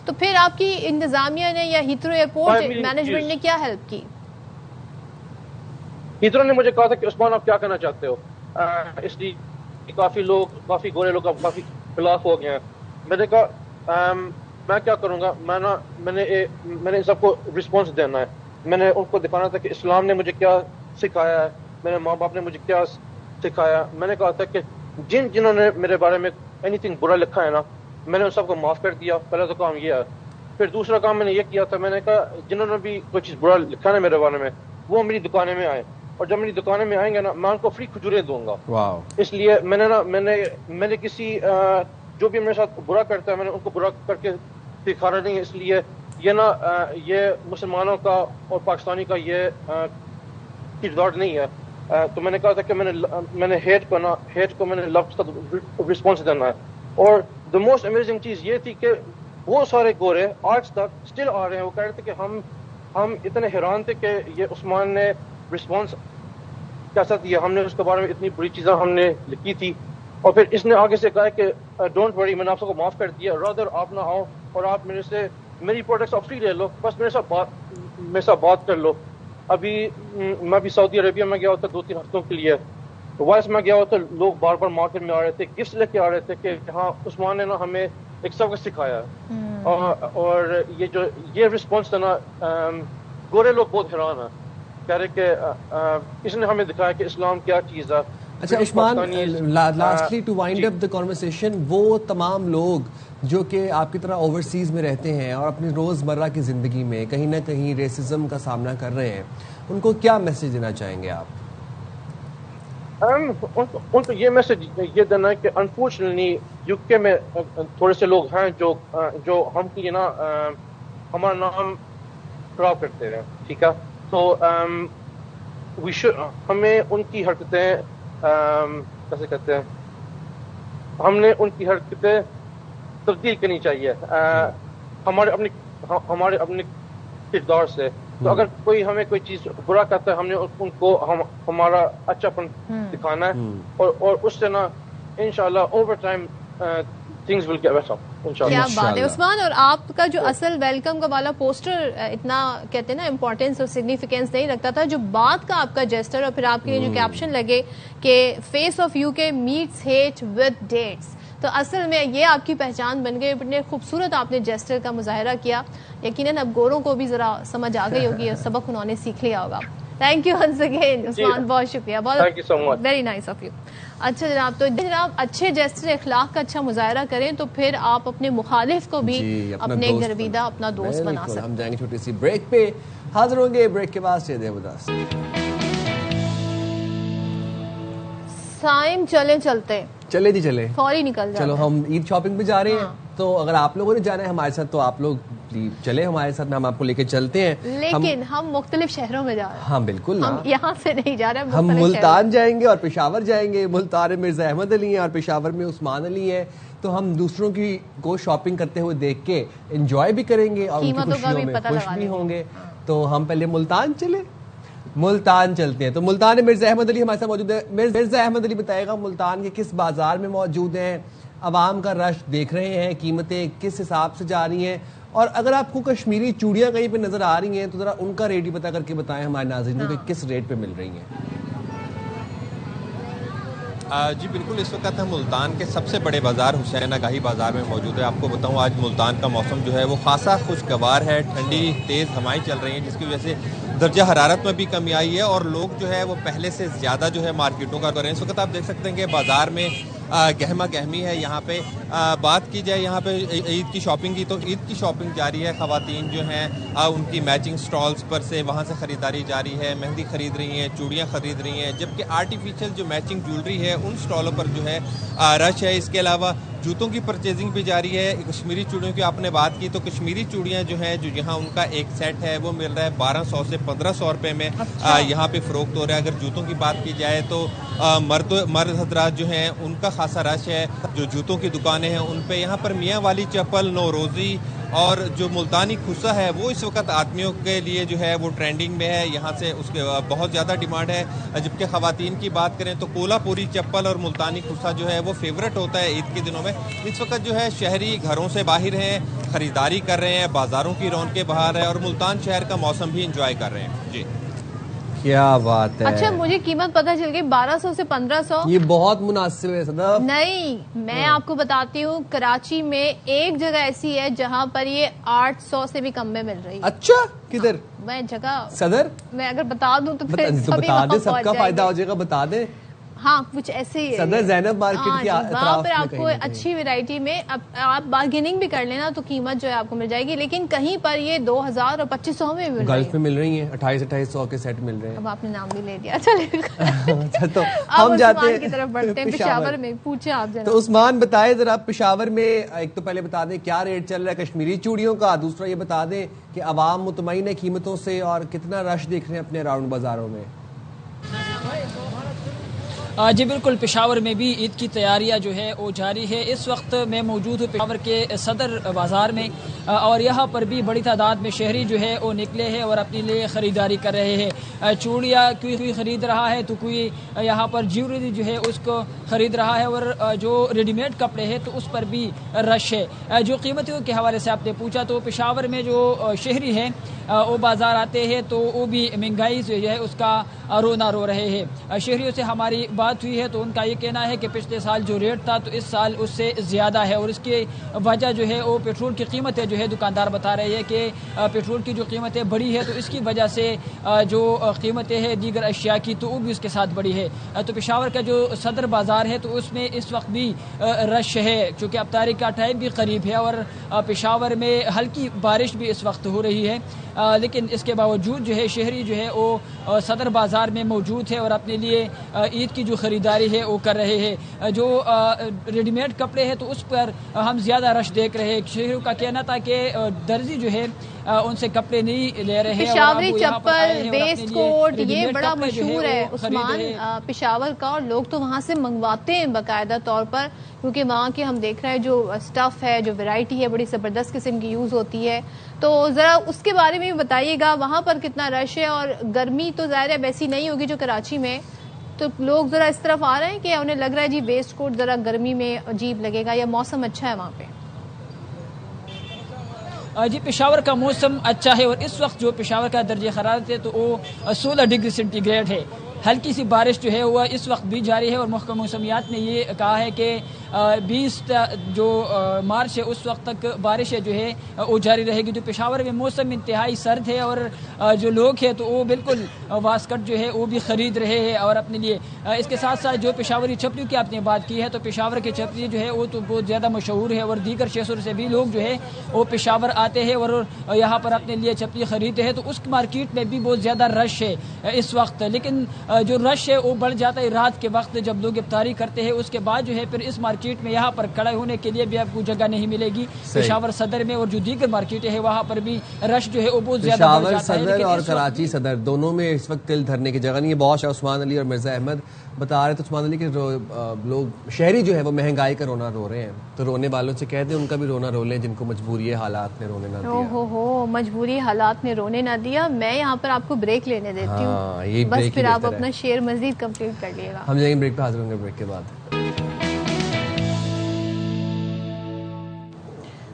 تو پھر آپ کی انتظامیہ نے یا ہیتھرو ایئرپورٹ مینجمنٹ نے کیا ہیلپ کی؟ ہیتھرو نے مجھے کہا تھا کہ عثمان آپ کیا کرنا چاہتے ہو، اس لیے کافی گورے لوگ کافی خلاف ہو گئے ہیں۔ میں نے کہا میں کیا کروں گا، میں نے سب کو رسپانس دینا ہے، میں نے ان کو دکھانا تھا کہ اسلام نے مجھے کیا سکھایا ہے، میرے ماں باپ نے مجھے کیا سکھایا۔ میں نے کہا تھا کہ جنہوں نے میرے بارے میں اینی تھنگ برا لکھا ہے نا، میں نے ان سب کو معاف کر دیا۔ پہلا تو کام یہ ہے، پھر دوسرا کام میں نے یہ کیا تھا، میں نے کہا جنہوں نے بھی کوئی چیز برا لکھا ہے میرے بارے میں، وہ میری دکانیں میں آئے، اور جب میری دکانیں میں آئیں گے نا، میں ان کو فری کھجوریں دوں گا۔ اس لیے میں نے کسی جو بھی میرے ساتھ برا کرتا ہے، میں نے ان کو برا کر کے دکھانا نہیں ہے۔ اس لیے یہ مسلمانوں کا اور پاکستانی کا یہ کردار نہیں ہے تو میں نے کہا تھا کہ میں نے ہیٹ کو میں نے لو کا رسپانس دینا ہے. اور دا موسٹ امیزنگ چیز یہ تھی کہ وہ سارے گورے آج تک اسٹل آ رہے ہیں. وہ کہہ رہے تھے کہ ہم اتنے حیران تھے کہ یہ عثمان نے رسپانس کیسا دیا, ہم نے اس کے بارے میں اتنی بری چیزیں ہم نے لکھی تھی. اور پھر اس نے آگے سے کہا کہ ڈونٹ وری, میں نے آپ سب کو معاف کر دیا, رادر آپ نہ آؤ اور آپ میرے سے میری پروڈکٹس آپ فری لے لو, بس میرے ساتھ بات کر لو. ابھی میں بھی سعودی عربیہ میں گیا ہوتا 2-3 ہفتوں کے لیے, وائس میں گیا ہوتا, لوگ بار بار مارکیٹ میں آ رہے تھے, گفٹس لے کے آ رہے تھے کہ ہاں عثمان نے نا ہمیں ایک سبق سکھایا. اور یہ رسپانس تھا نا, گورے لوگ بہت حیران ہیں, کہہ رہے کہ اس نے ہمیں دکھایا کہ اسلام کیا چیز ہے. اچھا Usman, lastly to wind up the conversation, وہ تمام لوگ جو کہ آپ کی طرح اوورسیز میں رہتے ہیں اور اپنی روزمرہ کی زندگی میں کہیں نہ کہیں ریسزم کا سامنا کر رہے ہیں, ان کو کیا میسج دینا چاہیں گے آپ؟ ان کو یہ میسج یہ دینا ہے کہ انفارچونیٹلی یو کے میں تھوڑے سے لوگ ہیں جو ہم کی نا ہمارا نام خراب کرتے ہیں, ٹھیک ہے. تو ہمیں ان کی حرکتیں کیسے کہتے ہیں, ہم نے ان کی حرکتیں تبدیل کرنی چاہیے ہمارے اپنے کردار سے. تو اگر کوئی ہمیں کوئی چیز برا کرتا ہے, ہم نے ان کو ہمارا اچھا پن دکھانا ہے, اور اس سے نا انشاءاللہ over time things will get better. کیا بات ہے عثمان. اور آپ کا جو اصل ویلکم کا والا پوسٹر اتنا کہتے ہیں نا امپورٹینس اور سگنیفیکینس نہیں رکھتا تھا, جو بات کا آپ کا جیسٹر اور پھر آپ کے جو کیپشن لگے کہ فیس آف یو کے میٹس ہیٹ ود ڈیٹس, تو اصل میں یہ آپ کی پہچان بن گئی. اتنے خوبصورت آپ نے جیسٹر کا مظاہرہ کیا, یقیناً اب گوروں کو بھی ذرا سمجھ آ گئی ہوگی, سبق انہوں نے سیکھ لیا ہوگا. تھینک یو ونس اگین عثمان, بہت شکریہ, بہت ویری نائس آف یو. اچھا جناب, تو جناب اچھے جیسٹر اخلاق کا اچھا مظاہرہ کریں تو پھر آپ اپنے مخالف کو بھی اپنے گرویدہ اپنا دوست بنا سکتے. ہم جائیں گے چھوٹی سی بریک پہ, حاضر ہوں گے بریک کے بعد. سے دے بداس سائم چلے جی چلے فوری نکل جائے. چلو ہم عید شاپنگ پہ جا رہے ہیں, تو اگر آپ لوگوں نے جانا ہے ہمارے ساتھ تو آپ لوگ چلے ہمارے ساتھ, ہم آپ کو لے کے چلتے ہیں. لیکن ہم مختلف شہروں میں جا رہے ہیں. ہاں بالکل, ہم یہاں سے نہیں جا رہے, ہم ملتان جائیں گے اور پشاور جائیں گے. ملتان میں مرزا احمد علی ہیں اور پشاور میں عثمان علی ہیں, تو ہم دوسروں کی کو شاپنگ کرتے ہوئے دیکھ کے انجوائے بھی کریں گے اور ان کی خوشیوں میں خوش بھی ہوں گے. تو ہم پہلے ملتان چلتے ہیں. تو ملتان میں مرزا احمد علی ہمارے ساتھ موجود ہے. مرزا احمد علی بتائے گا ملتان کے کس بازار میں موجود ہیں, عوام کا رش دیکھ رہے ہیں, قیمتیں کس حساب سے جا رہی ہیں, اور اگر آپ کو کشمیری چوڑیاں کہیں پہ نظر آ رہی ہیں تو ذرا ان کا ریٹ ہی پتہ کر کے بتائیں ہمارے ناظرین کو کہ کس ریٹ پہ مل رہی ہیں. جی بالکل, اس وقت ہم ملتان کے سب سے بڑے بازار حسین آگاہی بازار میں موجود ہے. آپ کو بتاؤں آج ملتان کا موسم جو ہے وہ خاصا خوشگوار ہے, ٹھنڈی تیز ہوائیں چل رہی ہیں جس کی وجہ سے درجہ حرارت میں بھی کمی آئی ہے, اور لوگ جو ہے وہ پہلے سے زیادہ جو ہے مارکیٹوں کا دور ہے. اس وقت آپ دیکھ سکتے ہیں کہ بازار میں گہما گہمی ہے. یہاں پہ بات کی جائے یہاں پہ عید کی شاپنگ کی, تو عید کی شاپنگ جاری ہے. خواتین جو ہیں ان کی میچنگ سٹالز پر سے وہاں سے خریداری جاری ہے, مہندی خرید رہی ہیں, چوڑیاں خرید رہی ہیں, جبکہ آرٹیفیشل جو میچنگ جیولری ہے ان سٹالوں پر جو ہے رش ہے. اس کے علاوہ جوتوں کی پرچیزنگ بھی جاری ہے. کشمیری چوڑیوں کی آپ نے بات کی, تو کشمیری چوڑیاں جو ہیں جو یہاں ان کا ایک سیٹ ہے وہ مل رہا ہے 1200 سے 1500 روپے میں. یہاں پہ فروخت ہو رہا ہے. اگر جوتوں کی بات کی جائے تو مرد حضرات جو ہیں ان کا خاصا رش ہے. جو جوتوں کی دکانیں ہیں ان پہ یہاں پر میاں والی چپل, نوروزی اور جو ملتانی کھسا ہے وہ اس وقت آدمیوں کے لیے جو ہے وہ ٹرینڈنگ میں ہے. یہاں سے اس کے بہت زیادہ ڈیمانڈ ہے. جبکہ خواتین کی بات کریں تو کولا پوری چپل اور ملتانی کھسا جو ہے وہ فیوریٹ ہوتا ہے عید کے دنوں میں. اس وقت جو ہے شہری گھروں سے باہر ہیں, خریداری کر رہے ہیں, بازاروں کی رونقیں بہار ہے, اور ملتان شہر کا موسم بھی انجوائے کر رہے ہیں. جی کیا بات ہے. اچھا مجھے قیمت پتہ چل گئی 1200 سے 1500. یہ بہت مناسب ہے صدف. نہیں, میں آپ کو بتاتی ہوں کراچی میں ایک جگہ ایسی ہے جہاں پر یہ 800 سے بھی کم میں مل رہی ہے. اچھا کدھر؟ میں جگہ صدر میں اگر بتا دوں تو پھر بتا دیں, سب کا فائدہ ہو جائے گا, بتا دیں. ہاں کچھ ایسے ہی صدر زینب مارکیٹ کے وہاں پر آپ کو اچھی ویرائٹی میں آپ بارگیننگ بھی کر لینا تو قیمت جو ہے آپ کو مل جائے گی. لیکن کہیں پر یہ 2000 اور 2500 میں مل رہی ہے. گلف میں مل رہی ہیں 2800 کے سیٹ مل رہے ہیں. اب آپ نے نام بھی لے دیا. چلے تو ہم جاتے ہیں کی طرف بڑھتے ہیں پشاور میں. پوچھیں آپ جناب. تو عثمان بتائے ذرا پشاور میں ایک تو پہلے بتا دیں کیا ریٹ چل رہا ہے کشمیری چوڑیوں کا, دوسرا یہ بتا دیں کہ عوام مطمئن ہے قیمتوں سے اور کتنا رش دیکھ رہے ہیں اپنے راؤنڈ بازاروں میں. جی بالکل، پشاور میں بھی عید کی تیاریاں جو ہے وہ جاری ہے. اس وقت میں موجود ہوں پشاور کے صدر بازار میں، اور یہاں پر بھی بڑی تعداد میں شہری جو ہے وہ نکلے ہیں اور اپنے لیے خریداری کر رہے ہیں. چوڑیاں کوئی خرید رہا ہے تو کوئی یہاں پر جیولری جو ہے اس کو خرید رہا ہے، اور جو ریڈی میڈ کپڑے ہیں تو اس پر بھی رش ہے. جو قیمتوں کے حوالے سے آپ نے پوچھا تو پشاور میں جو شہری ہیں وہ بازار آتے ہیں تو وہ بھی مہنگائی جو ہے اس کا رونا رو رہے ہیں. شہریوں سے ہماری بات ہوئی ہے تو ان کا یہ کہنا ہے کہ پچھلے سال جو ریٹ تھا تو اس سال اس سے زیادہ ہے، اور اس کی وجہ جو ہے وہ پیٹرول کی قیمتیں جو ہے دکاندار بتا رہے ہیں کہ پیٹرول کی جو قیمتیں بڑھی ہے تو اس کی وجہ سے جو قیمتیں ہیں دیگر اشیاء کی تو وہ بھی اس کے ساتھ بڑھی ہے. تو پشاور کا جو صدر بازار ہے تو اس میں اس وقت بھی رش ہے، چونکہ اب تاریخ کا ٹائم بھی قریب ہے اور پشاور میں ہلکی بارش بھی اس وقت ہو رہی ہے. لیکن اس کے باوجود جو ہے شہری جو ہے وہ صدر بازار میں موجود ہے اور اپنے لیے عید کی جو خریداری ہے وہ کر رہے ہیں. جو ریڈی میڈ کپڑے ہیں تو اس پر ہم زیادہ رش دیکھ رہے ہیں. شہریوں کا کہنا تھا کہ درزی جو ہے ان سے کپڑے نہیں لے رہے ہیں. پشاوری چپل، ویسٹ کوٹ یہ بڑا مشہور ہے عثمان پشاور کا، اور لوگ تو وہاں سے منگواتے ہیں باقاعدہ طور پر، کیونکہ وہاں کے ہم دیکھ رہے ہیں جو اسٹف ہے، جو ویرائٹی ہے بڑی زبردست قسم کی یوز ہوتی ہے. تو ذرا اس کے بارے میں بھی بتائیے گا وہاں پر کتنا رش ہے، اور گرمی تو ظاہر ہے ویسی نہیں ہوگی جو کراچی میں، تو لوگ ذرا اس طرف آ رہے ہیں کہ انہیں لگ رہا ہے جی ویسٹ کوٹ ذرا گرمی میں عجیب لگے گا، یا موسم اچھا ہے وہاں پہ؟ جی پشاور کا موسم اچھا ہے، اور اس وقت جو پشاور کا درجہ حرارت ہے تو وہ 16 ڈگری سینٹی گریڈ ہے. ہلکی سی بارش جو ہے وہ اس وقت بھی جاری ہے، اور محکمہ موسمیات نے یہ کہا ہے کہ 20 جو مارچ ہے اس وقت تک بارشیں جو ہے وہ جاری رہے گی. تو پشاور میں موسم انتہائی سرد ہے، اور جو لوگ ہیں تو وہ بالکل واسکٹ جو ہے وہ بھی خرید رہے ہیں اور اپنے لیے. اس کے ساتھ ساتھ جو پشاوری چپلیوں کی آپ نے بات کی ہے تو پشاور کی چپلی جو ہے وہ تو بہت زیادہ مشہور ہے، اور دیگر شہروں سے بھی لوگ جو ہے وہ پشاور آتے ہیں اور یہاں پر اپنے لیے چپلی خریدتے ہیں. تو اس مارکیٹ میں بھی بہت زیادہ رش ہے اس وقت، لیکن جو رش ہے وہ بڑھ جاتا ہے رات کے وقت جب لوگ افطاری کرتے ہیں. اس کے بعد جو ہے پھر اس مارکیٹ میں یہاں پر کھڑے ہونے کے لیے بھی آپ کو جگہ نہیں ملے گی. پشاور صدر میں اور جو دیگر مارکیٹیں ہیں وہاں پر بھی رش جو ہے وہ بہت زیادہ بڑھ جاتا ہے. صدر اور کراچی صدر دونوں میں اس وقت تل دھرنے کی جگہ نہیں ہے. بہت عثمان علی اور مرزا احمد بتا رہے تھے عثمان علی کہ لوگ شہری جو ہے وہ مہنگائی کا رونا رو رہے ہیں، تو رونے والوں سے کہتے ہیں ان کا بھی رونا رو لیں جن کو مجبوری حالات نے رونے نہ دیا. ہو مجبوری حالات نے رونے نہ دیا. میں یہاں پر آپ کو بریک لینے دیتی ہوں، بس پھر آپ اپنا شیئر مزید کمپلیٹ کر لیے گا. ہم جائیں گے بریک پہ، حاضر ہوں گے بریک کے بعد.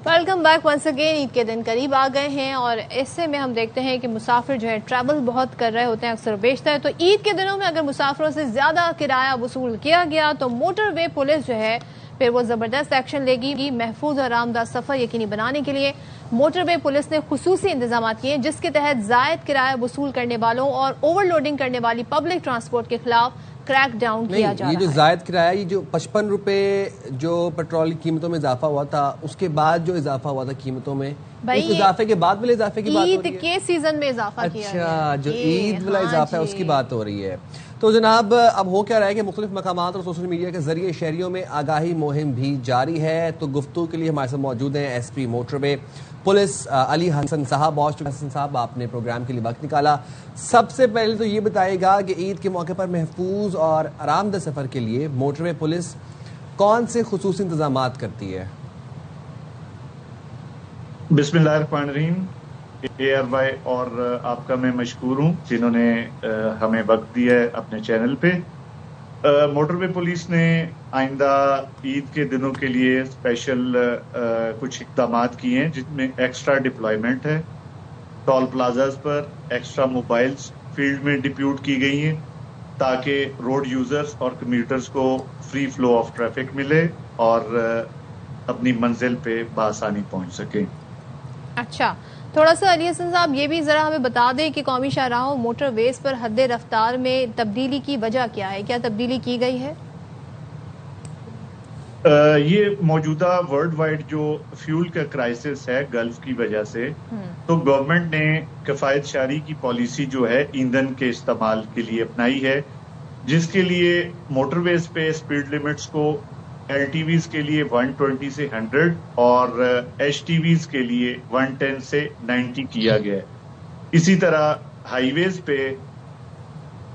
Welcome back once again. Eid کے دن قریب آ گئے ہیں اور ایسے میں ہم دیکھتے ہیں کہ مسافر جو ہے ٹریول بہت کر رہے ہوتے ہیں اکثر بیشتر. تو عید کے دنوں میں اگر مسافروں سے زیادہ کرایہ وصول کیا گیا تو موٹر وے پولیس جو ہے پھر وہ زبردست ایکشن لے گی. محفوظ اور آرام دہ سفر یقینی بنانے کے لیے موٹر وے پولیس نے خصوصی انتظامات کیے جس کے تحت زائد کرایہ وصول کرنے والوں اور اوور لوڈنگ کرنے والی پبلک ٹرانسپورٹ کے خلاف کریک ڈاؤن کیا جا رہا ہے. یہ جو زائد کرایہ، یہ جو 55 روپے جو پیٹرول کی قیمتوں میں اضافہ ہوا تھا اس کے بعد جو اضافہ ہوا تھا قیمتوں میں، اس اضافے کے بعد والے اضافے کی بات ہو رہی ہے. عید کے سیزن میں اضافہ کیا ہے. اچھا، جو عید والا اضافہ ہے اس کی بات ہو رہی ہے. تو جناب اب ہو کیا رہا ہے کہ مختلف مقامات اور سوشل میڈیا کے ذریعے شہریوں میں آگاہی مہم بھی جاری ہے. تو گفتگو کے لیے ہمارے ساتھ موجود ہیں ایس پی موٹر وے پولیس علی حسن صاحب. بہت شکریہ حسن صاحب، آپ نے پروگرام کے لیے وقت نکالا. سب سے پہلے تو یہ بتائے گا کہ عید کے موقع پر محفوظ اور آرام دہ سفر کے لیے موٹر وے پولیس کون سے خصوصی انتظامات کرتی ہے؟ بسم اللہ الرحمن الرحیم. اے آر وائی اور آپ کا میں مشکور ہوں جنہوں نے ہمیں وقت دیا ہے اپنے چینل پہ. موٹر وے پولیس نے آئندہ عید کے دنوں کے لیے اسپیشل کچھ اقدامات کیے ہیں جن میں ایکسٹرا ڈپلائمنٹ ہے. ٹول پلازاز پر ایکسٹرا موبائلز فیلڈ میں ڈپیوٹ کی گئی ہیں تاکہ روڈ یوزرز اور کمیوٹرز کو فری فلو آف ٹریفک ملے اور اپنی منزل پہ بآسانی پہنچ سکیں. اچھا، تھوڑا سا علی حسن صاحب یہ بھی ذرا ہمیں بتا دیں کہ قومی شاہراہوں موٹر ویز پر حد رفتار میں تبدیلی کی وجہ کیا ہے؟ کیا تبدیلی کی گئی ہے؟ یہ موجودہ ورلڈ وائڈ جو فیول کا کرائسس ہے گلف کی وجہ سے، تو گورنمنٹ نے کفایت شاری کی پالیسی جو ہے ایندھن کے استعمال کے لیے اپنائی ہے، جس کے لیے موٹر ویز پہ اسپیڈ لمٹس کو ایل ٹی ویز کے لیے 120 سے 100 اور ایچ ٹی ویز کے لیے 110 سے 90 کیا گیا ہے. اسی طرح ہائی ویز پہ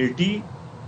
80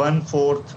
1/4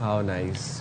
How nice.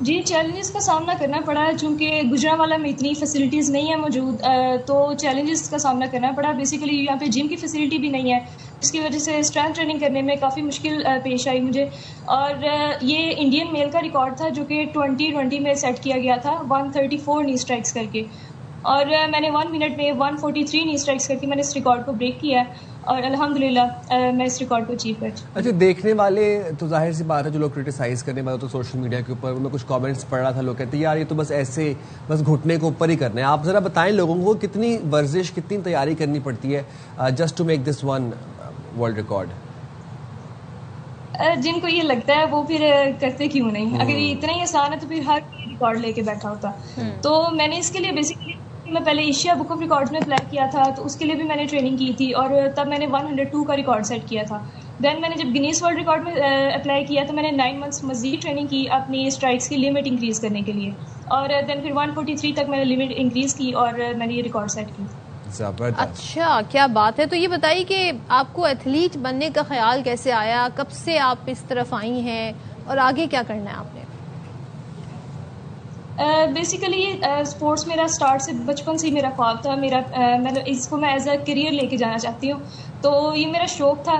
جی چیلنجز کا سامنا کرنا پڑا ہے، چونکہ گجرانوالہ میں اتنی فیسلٹیز نہیں ہیں موجود، تو چیلنجز کا سامنا کرنا پڑا. بیسیکلی یہاں پہ جم کی فیسلٹی بھی نہیں ہے، اس کی وجہ سے اسٹرینتھ ٹریننگ کرنے میں کافی مشکل پیش آئی مجھے. اور یہ انڈین میل کا ریکارڈ تھا جو کہ 2020 میں سیٹ کیا گیا تھا 134 نی اسٹرائکس کر کے، اور میں نے 1 منٹ میں 143 نی اسٹرائکس کر کے میں نے اس ریکارڈ کو بریک کیا ہے، اور الحمدللہ میں اس ریکارڈ کو اچیو کر چکی. اچھا، دیکھنے والے تو ظاہر سی بات ہے جو لوگ کرٹیسائز کرنے والے تو سوشل میڈیا کے اوپر، ان میں کچھ کامنٹس پڑھ رہا تھا، لوگ کہتے ہیں یار یہ تو بس ایسے بس گھٹنے کو اوپر ہی کرنا ہے. آپ ذرا بتائیں لوگوں کو کتنی ورزش، کتنی تیاری کرنی پڑتی ہے just to make this one world record? جن کو یہ لگتا ہے وہ پھر کرتے کیوں نہیں؟ اگر یہ اتنا ہی آسان ہے تو پھر ہر ریکارڈ لے کے بیٹھا ہوتا. تو میں نے اس کے لیے بیسیکلی میں پہلے ایشیا بک آف ریکارڈز میں اپلائی کیا تھا، تو اس کے لیے بھی میں نے ٹریننگ کی تھی، اور تب میں نے 102 کا ریکارڈ سیٹ کیا تھا. دین میں نے جب گنیز ورلڈ ریکارڈ میں اپلائی کیا تو میں نے 9 منتھس مزید ٹریننگ کی اپنی اسٹرائکس کی لمٹ انکریز کرنے کے لیے، اور دین پھر 143 تک میں نے لمٹ انکریز کی اور میں نے یہ ریکارڈ سیٹ کی. اچھا، کیا بات ہے. تو یہ بتائیے کہ آپ کو ایتھلیٹ بننے کا خیال کیسے آیا، کب سے آپ اس طرف آئی ہیں اور آگے کیا کرنا ہے آپ نے؟ بیسیکلی اسپورٹس میرا اسٹارٹ سے بچپن سے ہی میرا خواب تھا، میرا مطلب اس کو میں ایز اے کیریئر لے کے جانا چاہتی ہوں، تو یہ میرا شوق تھا.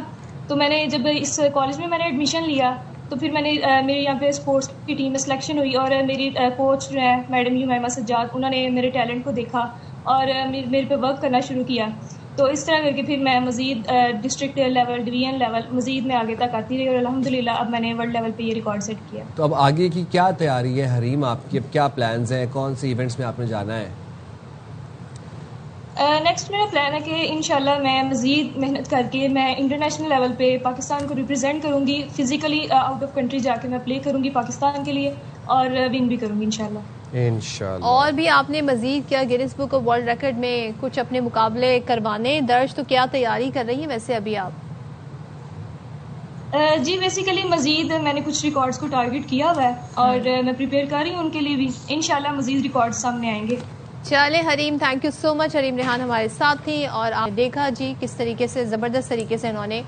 تو میں نے جب اس کالج میں نے ایڈمیشن لیا تو پھر میں نے میری یہاں پہ اسپورٹس کی ٹیم میں سلیکشن ہوئی، اور میری کوچ جو ہے میڈم یمیمہ سجاد، انہوں نے میرے ٹیلنٹ کو دیکھا اور میرے پہ ورک کرنا شروع کیا. تو اس طرح کر کے پھر میں مزید ڈسٹرکٹ لیول، ڈویژن لیول، مزید میں آگے تک آتی رہی، اور الحمدللہ اب میں نے ورلڈ لیول پہ یہ ریکارڈ سیٹ کیا. تو اب آگے کی کیا تیاری ہے حریم آپ کی؟ اب کیا پلانز ہیں؟ کون سے ایونٹس میں آپ نے جانا ہے؟ نیکسٹ میرا پلان ہے کہ انشاءاللہ میں مزید محنت کر کے میں انٹرنیشنل لیول پہ پاکستان کو ریپرزینٹ کروں گی، فزیکلی آؤٹ آف کنٹری جا کے میں پلے کروں گی پاکستان کے لیے، اور ون بھی کروں گی انشاءاللہ. انشاءاللہ. اور بھی آپ نے مزید کیا grains book of world record میں کچھ اپنے مقابلے کروانے درج، تو کیا تیاری کر رہی ہیں ویسے ابھی آپ؟ جی بیسیکلی مزید میں نے کچھ ریکارڈز کو ٹارگٹ کیا ہوا ہے، اور میں پریپیئر کر رہی ہوں ان کے لیے بھی. انشاءاللہ مزید ریکارڈ سامنے آئیں گے. چلے حریم، تھینک یو سو مچ. حریم ریحان ہمارے ساتھ تھی، اور آپ دیکھا جی کس طریقے سے زبردست طریقے سے انہوں نے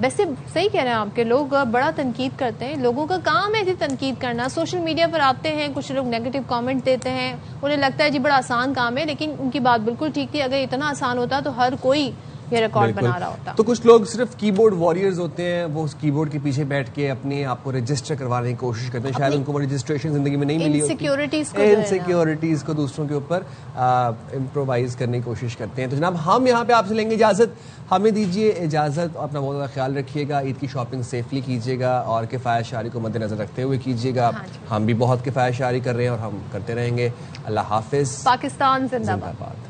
ویسے صحیح کہہ رہے ہیں آپ کے لوگ بڑا تنقید کرتے ہیں، لوگوں کا کام ہے تنقید کرنا. سوشل میڈیا پر آتے ہیں کچھ لوگ نیگیٹو کامنٹ دیتے ہیں، انہیں لگتا ہے جی بڑا آسان کام ہے، لیکن ان کی بات بالکل ٹھیک تھی. اگر اتنا آسان ہوتا تو ہر کوئی یہ ریکارڈ بنا رہا ہوتا. تو کچھ لوگ صرف کی بورڈ واریئرز ہوتے ہیں، وہ اس کی بورڈ کے پیچھے بیٹھ کے اپنے آپ کو رجسٹر کروانے کی کوشش کرتے ہیں، شاید ان کو رجسٹریشن زندگی میں نہیں ملی ہوتی، انسیکیورٹیز کو دوسروں کے اوپر امپرووائز کرنے کی کوشش کرتے ہیں. تو جناب ہم یہاں پہ آپ سے لیں گے اجازت، ہمیں دیجیے اجازت. اپنا بہت زیادہ خیال رکھیے گا، عید کی شاپنگ سیفلی کیجیے گا، اور کفایت شعاری کو مد نظر رکھتے ہوئے کیجیے گا. ہم بھی بہت کفایت شعاری کر رہے ہیں اور ہم کرتے رہیں گے. اللہ حافظ. پاکستان زندہ باد.